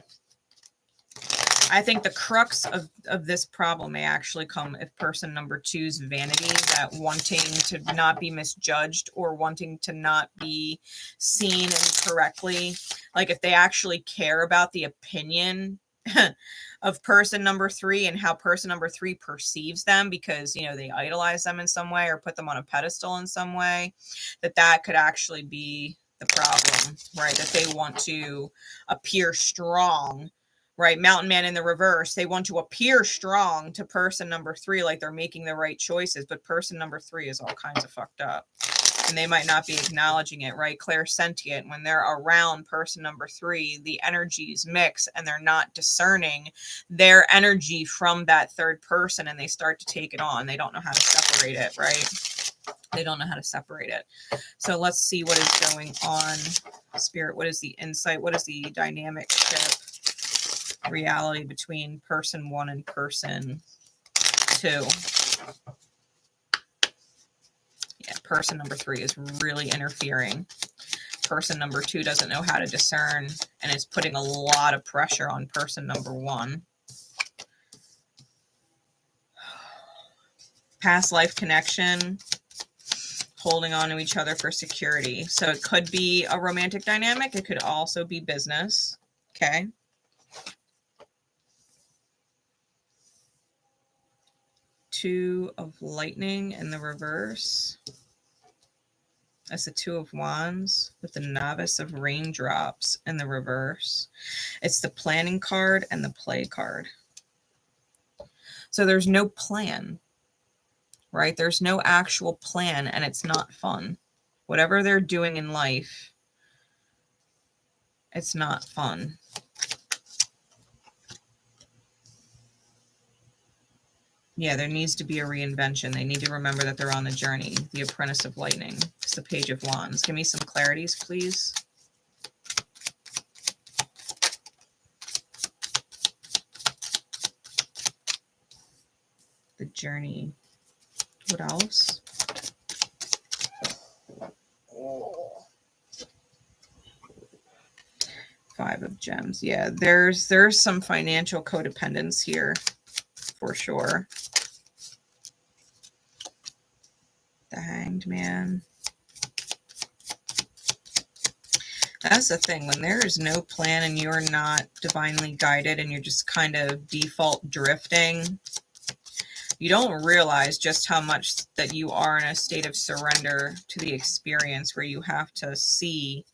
I think the crux of this problem may actually come if person number 2's vanity, that wanting to not be misjudged or wanting to not be seen incorrectly. Like if they actually care about the opinion of person number 3 and how person number 3 perceives them, because, you know, they idolize them in some way or put them on a pedestal in some way, that could actually be the problem, right? That they want to appear strong, right? Mountain Man in the reverse, they want to appear strong to person number 3, like they're making the right choices, but person number 3 is all kinds of fucked up. And they might not be acknowledging it, right? Clairsentient, when they're around person number 3, the energies mix and they're not discerning their energy from that third person, and they start to take it on. They don't know how to separate it, right? They don't know how to separate it. So let's see what is going on. Spirit, what is the insight? What is the dynamic shift reality between person 1 and person 2? Yeah, person number 3 is really interfering. Person number 2 doesn't know how to discern and is putting a lot of pressure on person number 1. Past life connection, holding on to each other for security. So it could be a romantic dynamic. It could also be business. Okay. Two of lightning in the reverse. That's the 2 of wands with the novice of raindrops in the reverse. It's the planning card and the play card. So there's no plan, right? There's no actual plan, and it's not fun. Whatever they're doing in life, it's not fun. Yeah, there needs to be a reinvention. They need to remember that they're on the journey. The apprentice of lightning. It's the page of wands. Give me some clarities, please. The journey. What else? Five of gems. Yeah, there's some financial codependence here for sure. The Hanged Man. That's the thing. When there is no plan and you're not divinely guided and you're just kind of default drifting, you don't realize just how much that you are in a state of surrender to the experience, where you have to see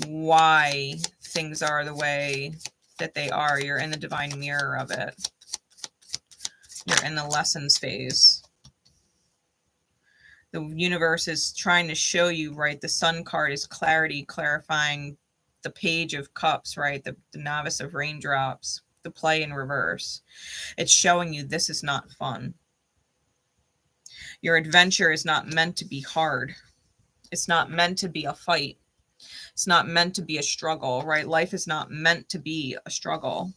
why things are the way that they are. You're in the divine mirror of it. You're in the lessons phase. The universe is trying to show you, right? The Sun card is clarity, clarifying the Page of Cups, right? The novice of raindrops, the play in reverse. It's showing you this is not fun. Your adventure is not meant to be hard. It's not meant to be a fight. It's not meant to be a struggle, right? Life is not meant to be a struggle.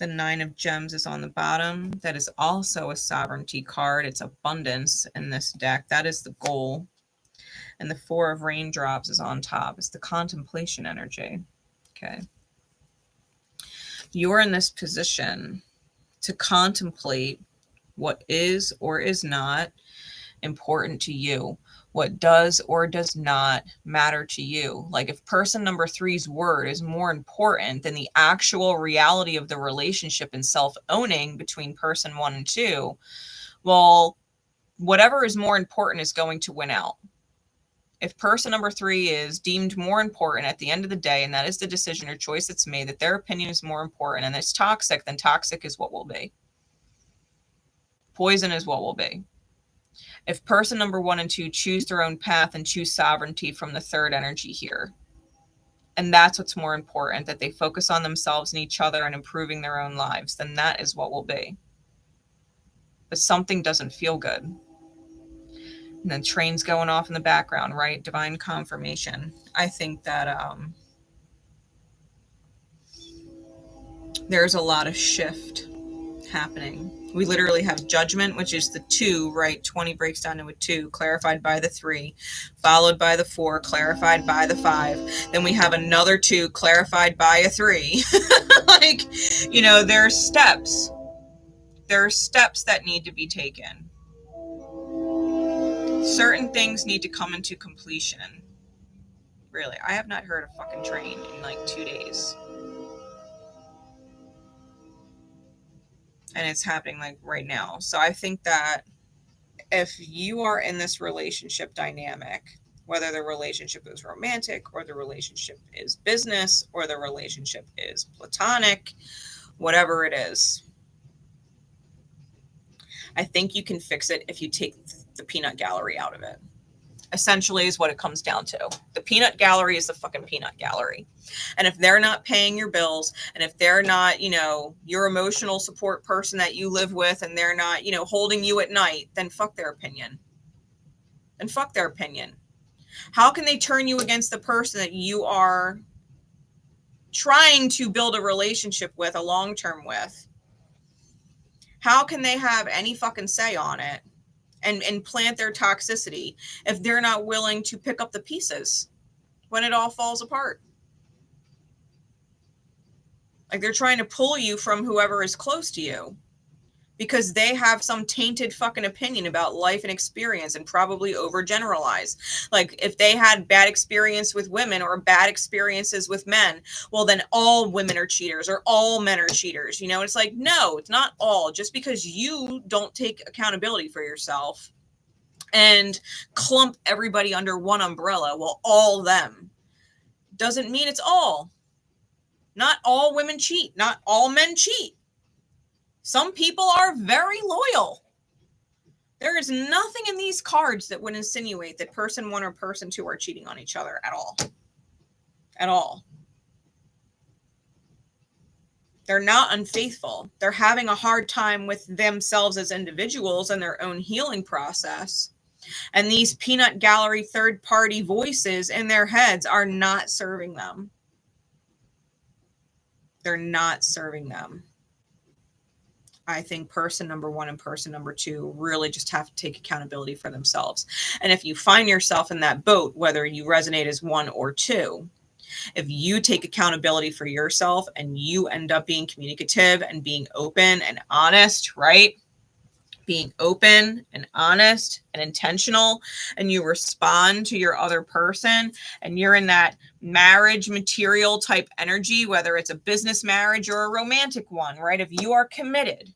The 9 of gems is on the bottom. That is also a sovereignty card. It's abundance in this deck. That is the goal. And the 4 of raindrops is on top. It's the contemplation energy. Okay. You're in this position to contemplate what is or is not important to you. What does or does not matter to you. Like if person number 3's word is more important than the actual reality of the relationship and self-owning between person 1 and 2, well, whatever is more important is going to win out. If person number 3 is deemed more important at the end of the day, and that is the decision or choice that's made, that their opinion is more important and it's toxic, then toxic is what will be. Poison is what will be. If person number 1 and 2 choose their own path and choose sovereignty from the third energy here, and that's what's more important, that they focus on themselves and each other and improving their own lives, then that is what will be. But something doesn't feel good. And then trains going off in the background, right? Divine confirmation. I think that there's a lot of shift happening. We literally have judgment, which is the 2, right? 20 breaks down to a 2, clarified by the 3, followed by the 4, clarified by the 5. Then we have another 2, clarified by a 3. Like, you know, there are steps. There are steps that need to be taken. Certain things need to come into completion. Really, I have not heard a fucking train in like 2 days. And it's happening like right now. So I think that if you are in this relationship dynamic, whether the relationship is romantic or the relationship is business or the relationship is platonic, whatever it is, I think you can fix it if you take the peanut gallery out of it. Essentially is what it comes down to. The peanut gallery is the fucking peanut gallery. And if they're not paying your bills, and if they're not, you know, your emotional support person that you live with, and they're not, you know, holding you at night, then fuck their opinion. And fuck their opinion. How can they turn you against the person that you are trying to build a relationship with, a long-term with? How can they have any fucking say on it and plant their toxicity if they're not willing to pick up the pieces when it all falls apart? Like, they're trying to pull you from whoever is close to you because they have some tainted fucking opinion about life and experience and probably overgeneralize. Like, if they had bad experience with women or bad experiences with men, well, then all women are cheaters or all men are cheaters. You know, it's like, no, it's not all. Just because you don't take accountability for yourself and clump everybody under one umbrella, well, all them, doesn't mean it's all. Not all women cheat. Not all men cheat. Some people are very loyal. There is nothing in these cards that would insinuate that person 1 or person 2 are cheating on each other at all. At all. They're not unfaithful. They're having a hard time with themselves as individuals and their own healing process. And these peanut gallery third-party voices in their heads are not serving them. They're not serving them. I think person number 1 and person number 2 really just have to take accountability for themselves. And if you find yourself in that boat, whether you resonate as 1 or 2, if you take accountability for yourself and you end up being communicative and being open and honest, right? Being open and honest and intentional, and you respond to your other person, and you're in that marriage material type energy, whether it's a business marriage or a romantic one, right? If you are committed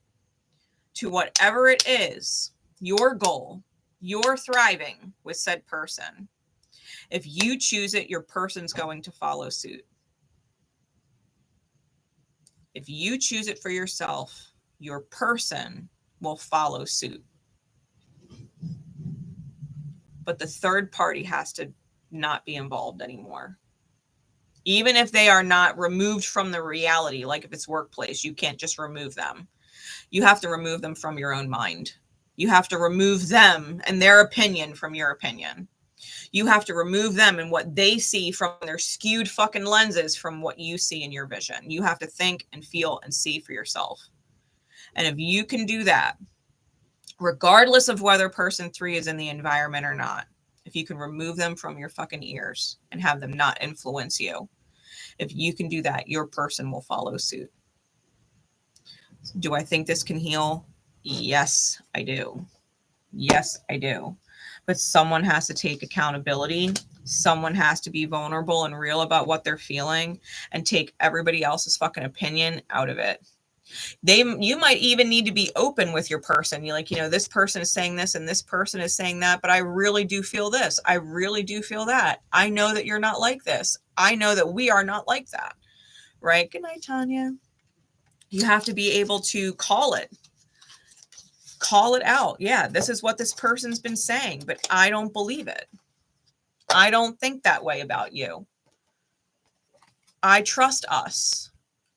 to whatever it is, your goal, you're thriving with said person. If you choose it, your person's going to follow suit. If you choose it for yourself, your person will follow suit. But the third party has to not be involved anymore. Even if they are not removed from the reality, like if it's workplace, you can't just remove them. You have to remove them from your own mind. You have to remove them and their opinion from your opinion. You have to remove them and what they see from their skewed fucking lenses from what you see in your vision. You have to think and feel and see for yourself. And if you can do that, regardless of whether person 3 is in the environment or not, if you can remove them from your fucking ears and have them not influence you, if you can do that, your person will follow suit. Do I think this can heal? Yes, I do. Yes, I do. But someone has to take accountability. Someone has to be vulnerable and real about what they're feeling and take everybody else's fucking opinion out of it. You might even need to be open with your person. You're like, you know, this person is saying this and this person is saying that, but I really do feel this. I really do feel that. I know that you're not like this. I know that we are not like that. Right? Good night, Tanya. You have to be able to call it call it out. Yeah, this is what this person's been saying, but I don't believe it. I don't think that way about you. I trust us.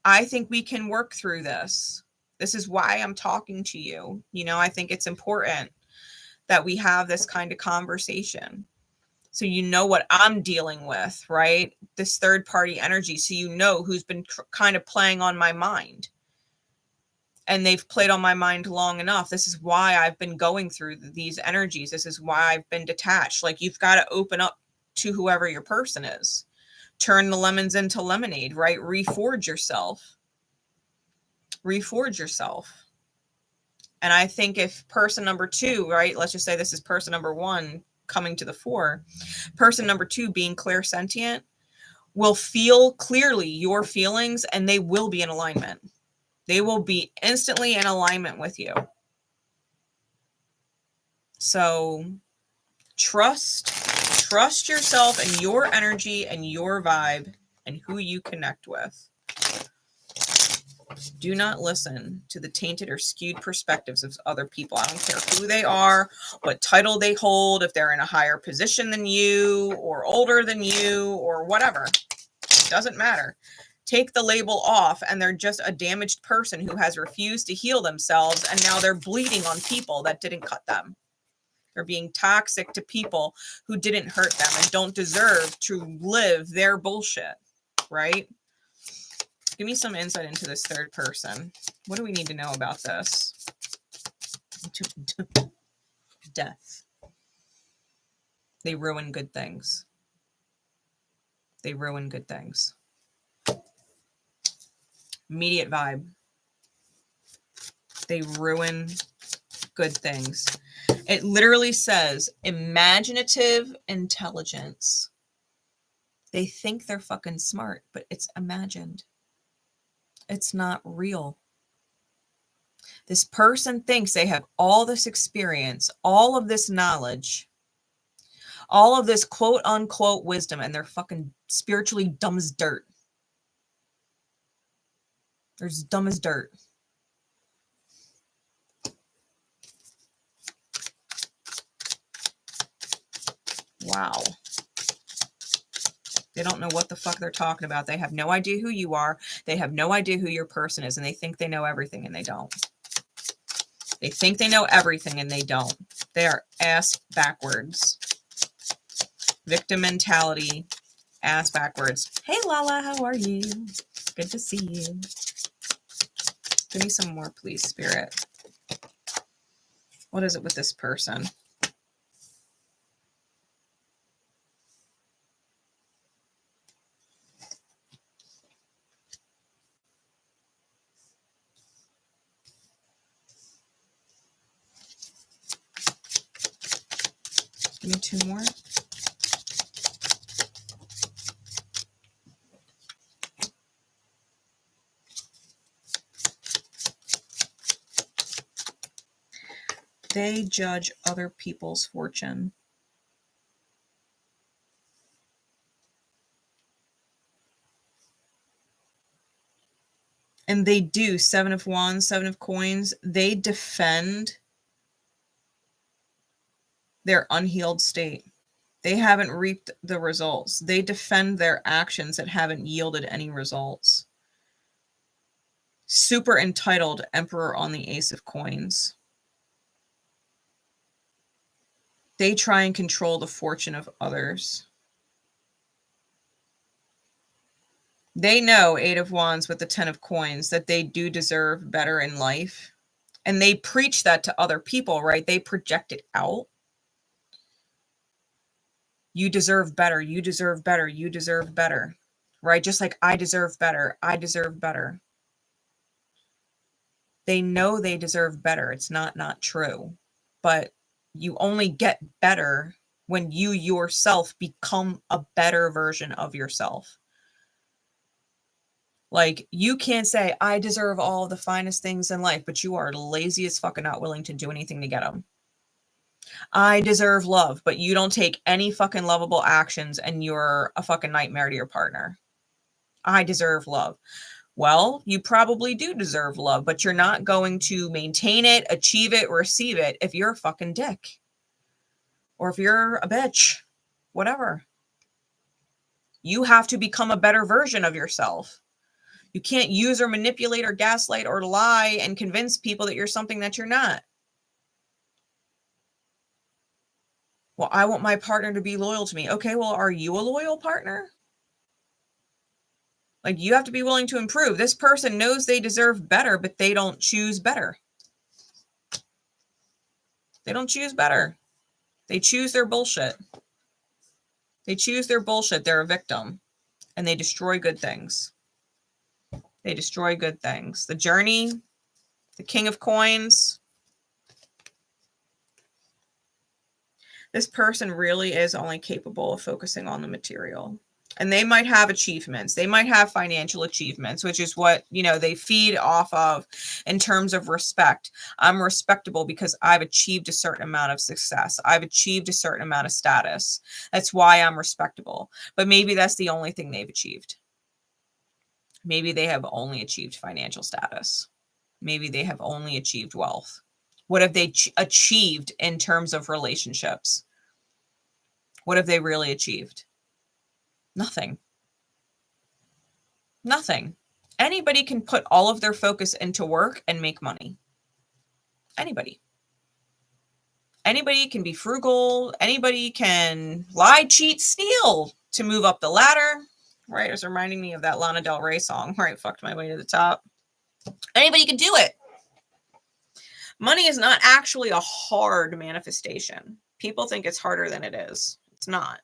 I think we can work through this. This is why I'm talking to you. You know, I think it's important that we have this kind of conversation. So you know what I'm dealing with, right? This third party energy. So you know who's been kind of playing on my mind. And they've played on my mind long enough. This is why I've been going through these energies. This is why I've been detached. Like, you've got to open up to whoever your person is. Turn the lemons into lemonade, right? Reforge yourself. Reforge yourself. And I think if person number 2, right? Let's just say this is person number 1 coming to the fore. Person number 2 being clairsentient will feel clearly your feelings, and they will be in alignment. They will be instantly in alignment with you. So trust yourself and your energy and your vibe and who you connect with. Do not listen to the tainted or skewed perspectives of other people. I don't care who they are, what title they hold, if they're in a higher position than you or older than you or whatever. It doesn't matter. Take the label off, and they're just a damaged person who has refused to heal themselves, and now they're bleeding on people that didn't cut them. They're being toxic to people who didn't hurt them and don't deserve to live their bullshit, right? Give me some insight into this third person. What do we need to know about this? Death. They ruin good things. They ruin good things. Immediate vibe. They ruin good things. It literally says imaginative intelligence. They think they're fucking smart, but it's imagined. It's not real. This person thinks they have all this experience, all of this knowledge, all of this quote unquote wisdom, and they're fucking spiritually dumb as dirt. They're as dumb as dirt. Wow. They don't know what the fuck they're talking about. They have no idea who you are. They have no idea who your person is, and they think they know everything, and they don't. They think they know everything, and they don't. They are ass backwards. Victim mentality, ass backwards. Hey, Lala, how are you? Good to see you. Give me some more, please, Spirit. What is it with this person? Give me 2 more. They judge other people's fortune. And they do. 7 of Wands, 7 of Coins. They defend their unhealed state. They haven't reaped the results. They defend their actions that haven't yielded any results. Super entitled Emperor on the Ace of Coins. They try and control the fortune of others. They know, 8 of Wands with the 10 of Coins, that they do deserve better in life. And they preach that to other people, right? They project it out. You deserve better. You deserve better. You deserve better, right? Just like I deserve better. I deserve better. They know they deserve better. It's not true, but you only get better when you yourself become a better version of yourself. Like, you can't say, I deserve all the finest things in life, but you are lazy as fucking not willing to do anything to get them. I deserve love, but you don't take any fucking lovable actions, and you're a fucking nightmare to your partner. I deserve love. Well, you probably do deserve love, but you're not going to maintain it, achieve it, receive it if you're a fucking dick. Or if you're a bitch. Whatever. You have to become a better version of yourself. You can't use or manipulate or gaslight or lie and convince people that you're something that you're not. Well, I want my partner to be loyal to me. Okay, well, are you a loyal partner? Like, you have to be willing to improve. This person knows they deserve better, but they don't choose better. They don't choose better. They choose their bullshit. They choose their bullshit. They're a victim. And they destroy good things. They destroy good things. The journey, the King of Coins. This person really is only capable of focusing on the material. And they might have achievements. They might have financial achievements, which is what, you know, they feed off of in terms of respect. I'm respectable because I've achieved a certain amount of success. I've achieved a certain amount of status. That's why I'm respectable. But maybe that's the only thing they've achieved. Maybe they have only achieved financial status. Maybe they have only achieved wealth. What have they achieved in terms of relationships? What have they really achieved? Nothing. Nothing. Anybody can put all of their focus into work and make money. Anybody. Anybody can be frugal. Anybody can lie, cheat, steal to move up the ladder. Right? It's reminding me of that Lana Del Rey song, right? Fucked my way to the top. Anybody can do it. Money is not actually a hard manifestation. People think it's harder than it is. It's not.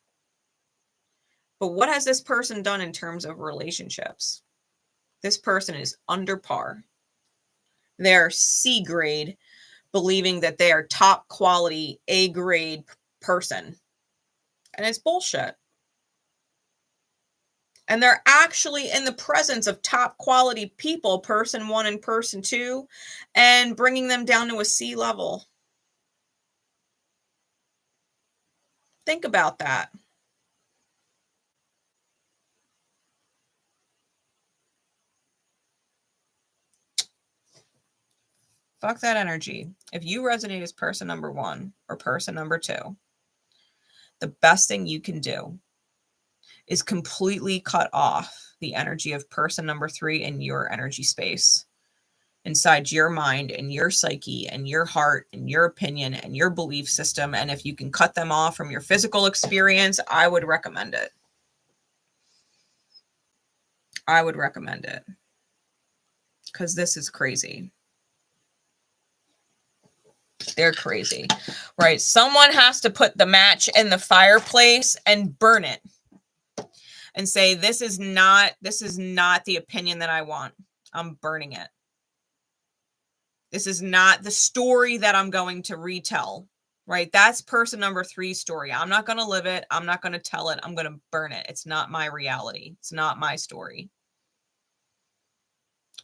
But what has this person done in terms of relationships? This person is under par. They're C grade, believing that they are top quality, A grade person. And it's bullshit. And they're actually in the presence of top quality people, person 1 and person 2, and bringing them down to a C level. Think about that. Fuck that energy. If you resonate as person number 1 or person number 2, the best thing you can do is completely cut off the energy of person number 3 in your energy space, inside your mind and your psyche and your heart and your opinion and your belief system. And if you can cut them off from your physical experience, I would recommend it. I would recommend it. Because this is crazy. They're crazy, right? Someone has to put the match in the fireplace and burn it and say, this is not the opinion that I want. I'm burning it. This is not the story that I'm going to retell, right? That's person number 3's story. I'm not going to live it. I'm not going to tell it. I'm going to burn it. It's not my reality. It's not my story.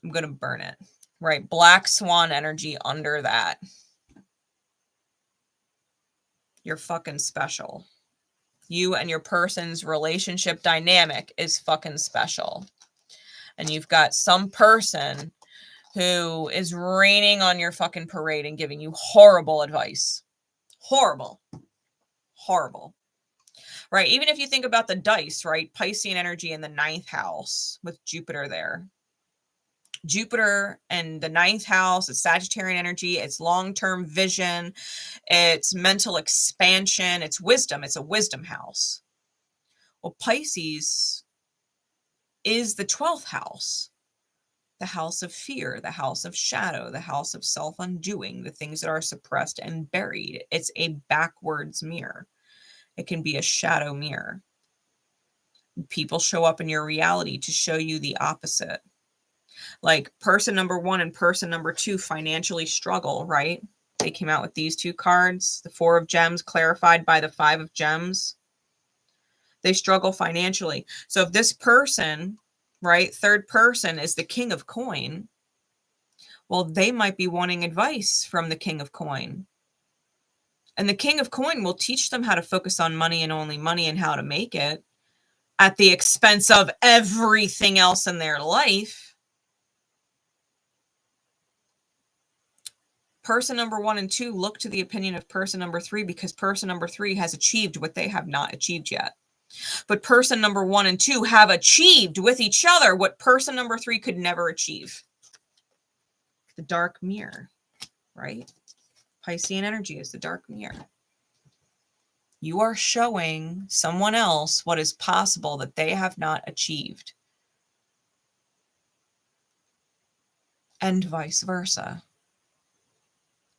I'm going to burn it, right? Black swan energy under that. You're fucking special. You and your person's relationship dynamic is fucking special. And you've got some person who is raining on your fucking parade and giving you horrible advice. Horrible. Horrible. Right? Even if you think about the dice, right? Piscean energy in the 9th house with Jupiter there. Jupiter and the 9th house, it's Sagittarian energy, it's long-term vision, it's mental expansion, it's wisdom, it's a wisdom house. Well, Pisces is the 12th house, the house of fear, the house of shadow, the house of self-undoing, the things that are suppressed and buried. It's a backwards mirror. It can be a shadow mirror. People show up in your reality to show you the opposite. Like person number 1 and person number 2 financially struggle, right? They came out with these 2 cards, the 4 of gems clarified by the 5 of gems. They struggle financially. So if this person, right, third person is the king of coin, well, they might be wanting advice from the king of coin. And the king of coin will teach them how to focus on money and only money and how to make it at the expense of everything else in their life. Person number 1 and 2 look to the opinion of person number 3 because person number 3 has achieved what they have not achieved yet. But person number 1 and 2 have achieved with each other what person number 3 could never achieve. The dark mirror, right? Piscean energy is the dark mirror. You are showing someone else what is possible that they have not achieved. And vice versa.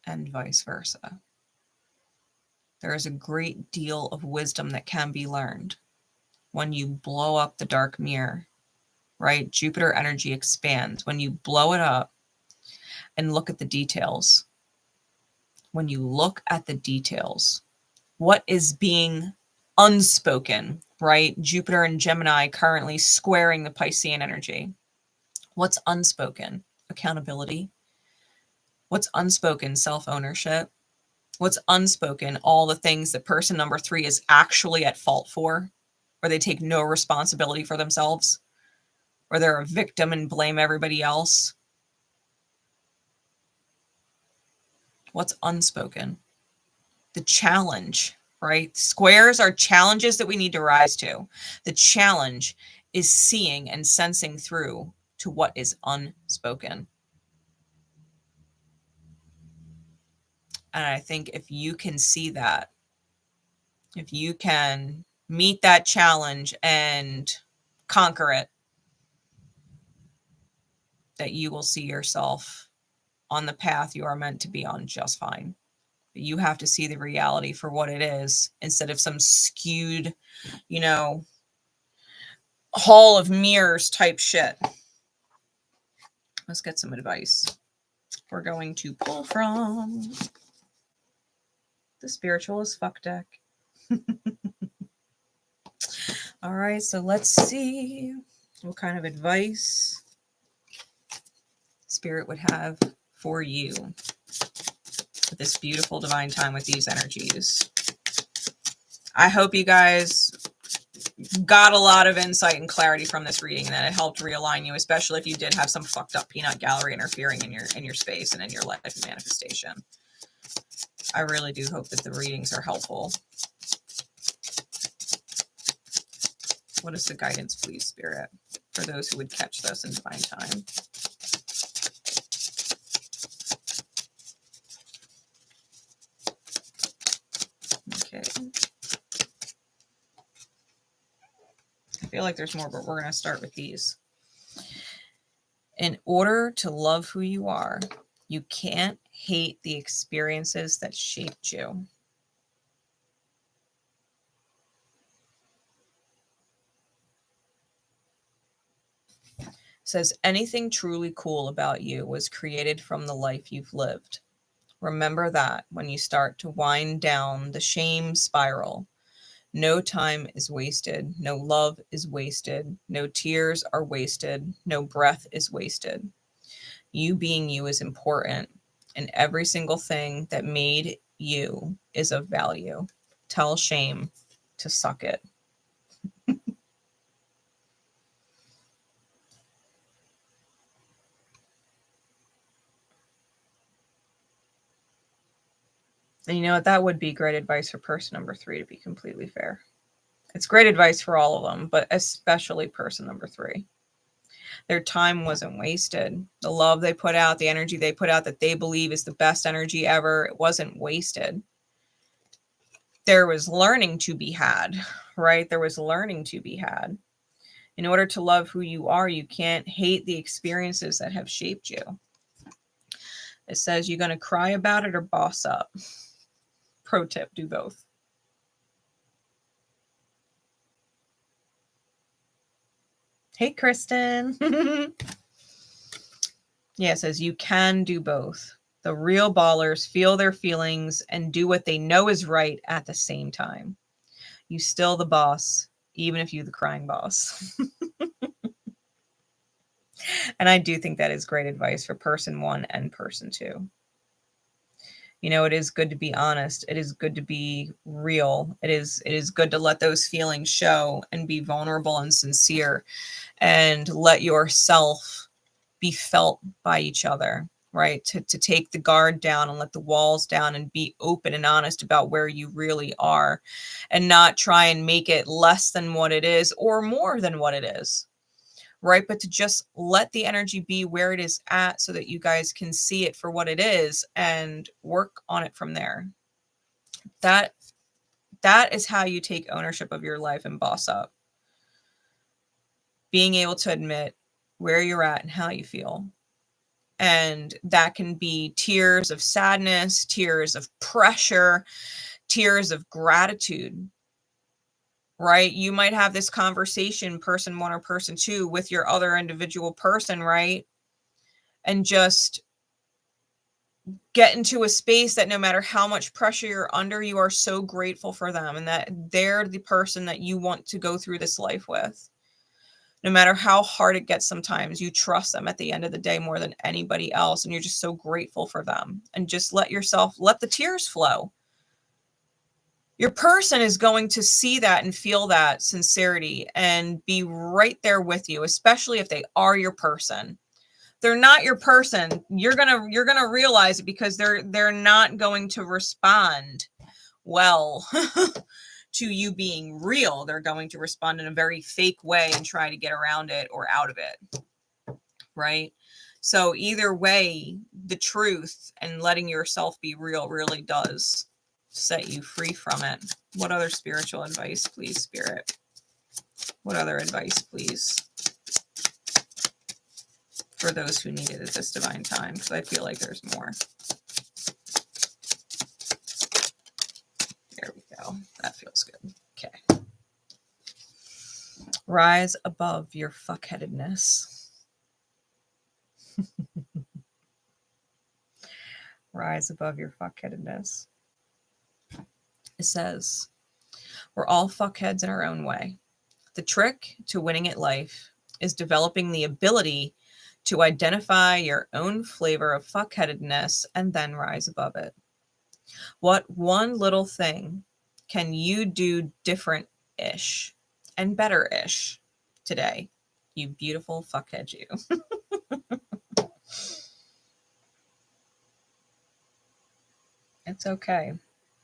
And vice versa. There is a great deal of wisdom that can be learned when you blow up the dark mirror, right? Jupiter energy expands. When you blow it up and look at the details. When you look at the details, what is being unspoken, right? Jupiter and Gemini currently squaring the Piscean energy. What's unspoken? Accountability. What's unspoken? Self-ownership. What's unspoken? All the things that person number 3 is actually at fault for, or they take no responsibility for themselves, or they're a victim and blame everybody else. What's unspoken? The challenge, right? Squares are challenges that we need to rise to. The challenge is seeing and sensing through to what is unspoken. And I think if you can see that, if you can meet that challenge and conquer it, that you will see yourself on the path you are meant to be on just fine. But you have to see the reality for what it is instead of some skewed, you know, hall of mirrors type shit. Let's get some advice. We're going to pull from the Spiritual as Fuck deck. All right, so let's see what kind of advice Spirit would have for you for this beautiful divine time with these energies. I hope you guys got a lot of insight and clarity from this reading, and that it helped realign you, especially if you did have some fucked up peanut gallery interfering in your space and in your life manifestation. I really do hope that the readings are helpful. What is the guidance, please, Spirit, for those who would catch this in divine time? Okay. I feel like there's more, but we're going to start with these. In order to love who you are, you can't hate the experiences that shaped you. It says, anything truly cool about you was created from the life you've lived. Remember that when you start to wind down the shame spiral. No time is wasted. No love is wasted. No tears are wasted. No breath is wasted. You being you is important, and every single thing that made you is of value. Tell shame to suck it. And you know what? That would be great advice for person number 3, to be completely fair. It's great advice for all of them, but especially person number 3. Their time wasn't wasted. The love they put out, the energy they put out that they believe is the best energy ever, it wasn't wasted. There was learning to be had, right? There was learning to be had. In order to love who you are, you can't hate the experiences that have shaped you. It says you're going to cry about it or boss up. Pro tip, do both. Hey, Kristen. Yeah, it says you can do both. The real ballers feel their feelings and do what they know is right at the same time. You still the boss, even if you're the crying boss. And I do think that is great advice for person 1 and person 2. You know, it is good to be honest. It is good to be real. It is good to let those feelings show and be vulnerable and sincere and let yourself be felt by each other, right? To take the guard down and let the walls down and be open and honest about where you really are, and not try and make it less than what it is or more than what it is, right? But to just let the energy be where it is at so that you guys can see it for what it is and work on it from there. That is how you take ownership of your life and boss up. Being able to admit where you're at and how you feel. And that can be tears of sadness, tears of pressure, tears of gratitude, right? You might have this conversation, person one or person two, with your other individual person, right? And just get into a space that no matter how much pressure you're under, you are so grateful for them and that they're the person that you want to go through this life with. No matter how hard it gets sometimes, you trust them at the end of the day more than anybody else. And you're just so grateful for them. And just let the tears flow. Your person is going to see that and feel that sincerity and be right there with you, especially if they are your person. If they're not your person, you're gonna realize it, because they're not going to respond well to you being real. They're going to respond in a very fake way and try to get around it or out of it, right? So either way, the truth and letting yourself be real really does set you free from it. What other spiritual advice, please, Spirit? What other advice, please, for those who need it at this divine time? Because I feel like there's more. There we go. That feels good. Okay. Rise above your fuckheadedness. Rise above your fuckheadedness. It says, we're all fuckheads in our own way. The trick to winning at life is developing the ability to identify your own flavor of fuckheadedness and then rise above it. What one little thing can you do different-ish and better-ish today, you beautiful fuckhead you? It's okay.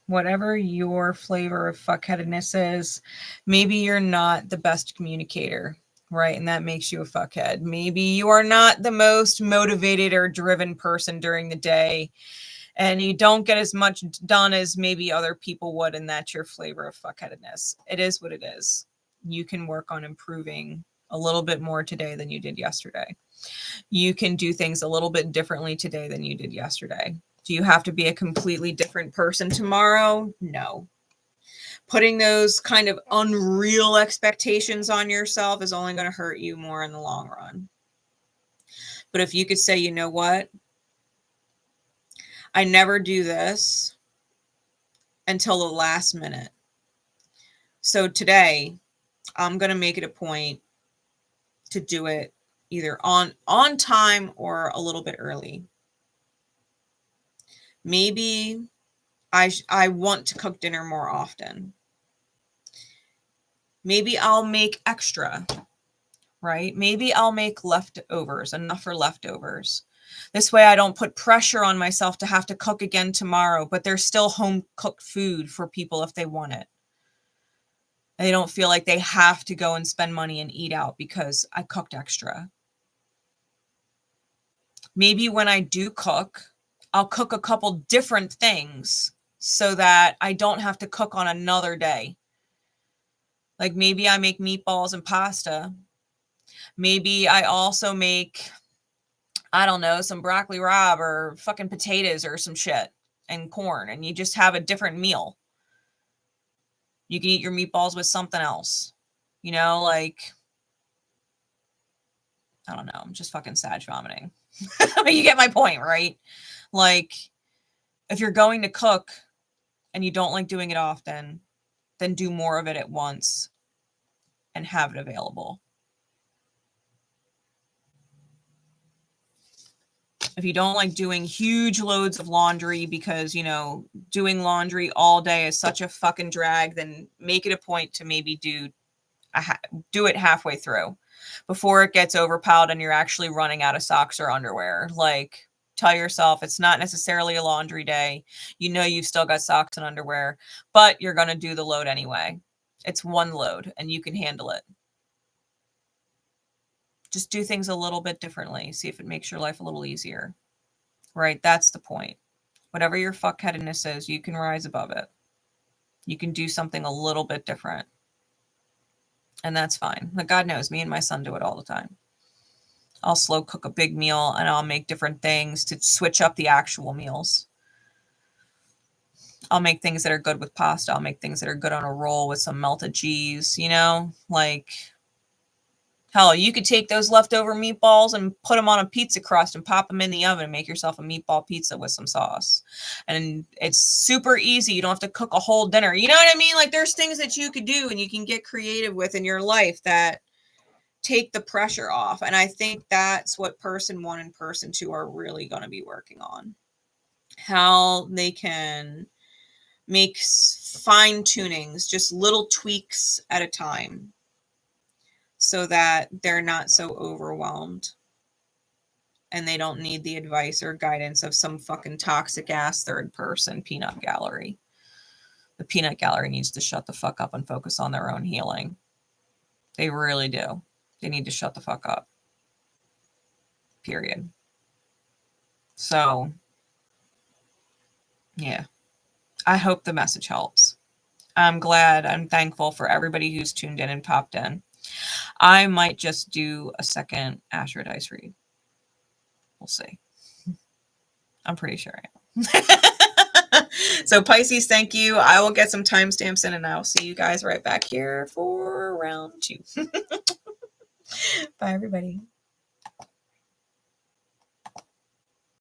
Whatever your flavor of fuckheadedness is, maybe you're not the best communicator, right? And that makes you a fuckhead. Maybe you are not the most motivated or driven person during the day, and you don't get as much done as maybe other people would, and that's your flavor of fuckheadedness. It is what it is. You can work on improving a little bit more today than you did yesterday. You can do things a little bit differently today than you did yesterday. Do you have to be a completely different person tomorrow? No. Putting those kind of unreal expectations on yourself is only going to hurt you more in the long run. But if you could say, you know what? I never do this until the last minute. So today, I'm going to make it a point to do it either on time or a little bit early. Maybe I want to cook dinner more often. Maybe I'll make extra, right? Maybe I'll make leftovers, enough for leftovers. This way I don't put pressure on myself to have to cook again tomorrow, but there's still home cooked food for people if they want it. They don't feel like they have to go and spend money and eat out because I cooked extra. Maybe when I do cook, I'll cook a couple different things so that I don't have to cook on another day. Like maybe I make meatballs and pasta. Maybe I also make, I don't know, some broccoli rabe or fucking potatoes or some shit and corn, and you just have a different meal. You can eat your meatballs with something else. You know, like, I don't know, I'm just fucking sad vomiting. You get my point, right? Like, if you're going to cook and you don't like doing it often, then do more of it at once and have it available. If you don't like doing huge loads of laundry because, you know, doing laundry all day is such a fucking drag, then make it a point to maybe do it halfway through before it gets overpiled and you're actually running out of socks or underwear. Like, Tell yourself it's not necessarily a laundry day. You know you've still got socks and underwear, but you're going to do the load anyway. It's one load and you can handle it. Just do things a little bit differently. See if it makes your life a little easier. Right? That's the point. Whatever your fuckheadedness is, you can rise above it. You can do something a little bit different. And that's fine. But God knows, me and my son do it all the time. I'll slow cook a big meal and I'll make different things to switch up the actual meals. I'll make things that are good with pasta. I'll make things that are good on a roll with some melted cheese, you know, like, hell, you could take those leftover meatballs and put them on a pizza crust and pop them in the oven and make yourself a meatball pizza with some sauce. And it's super easy. You don't have to cook a whole dinner. You know what I mean? Like, there's things that you could do and you can get creative with in your life that take the pressure off. And I think that's what person 1 and person 2 are really going to be working on. How they can make fine tunings, just little tweaks at a time, so that they're not so overwhelmed and they don't need the advice or guidance of some fucking toxic ass third person peanut gallery. The peanut gallery needs to shut the fuck up and focus on their own healing. They really do. They need to shut the fuck up. Period. So, yeah. I hope the message helps. I'm glad. I'm thankful for everybody who's tuned in and popped in. I might just do a second Astro Dice read. We'll see. I'm pretty sure I am. So Pisces, thank you. I will get some timestamps in and I'll see you guys right back here for round 2. Bye, everybody.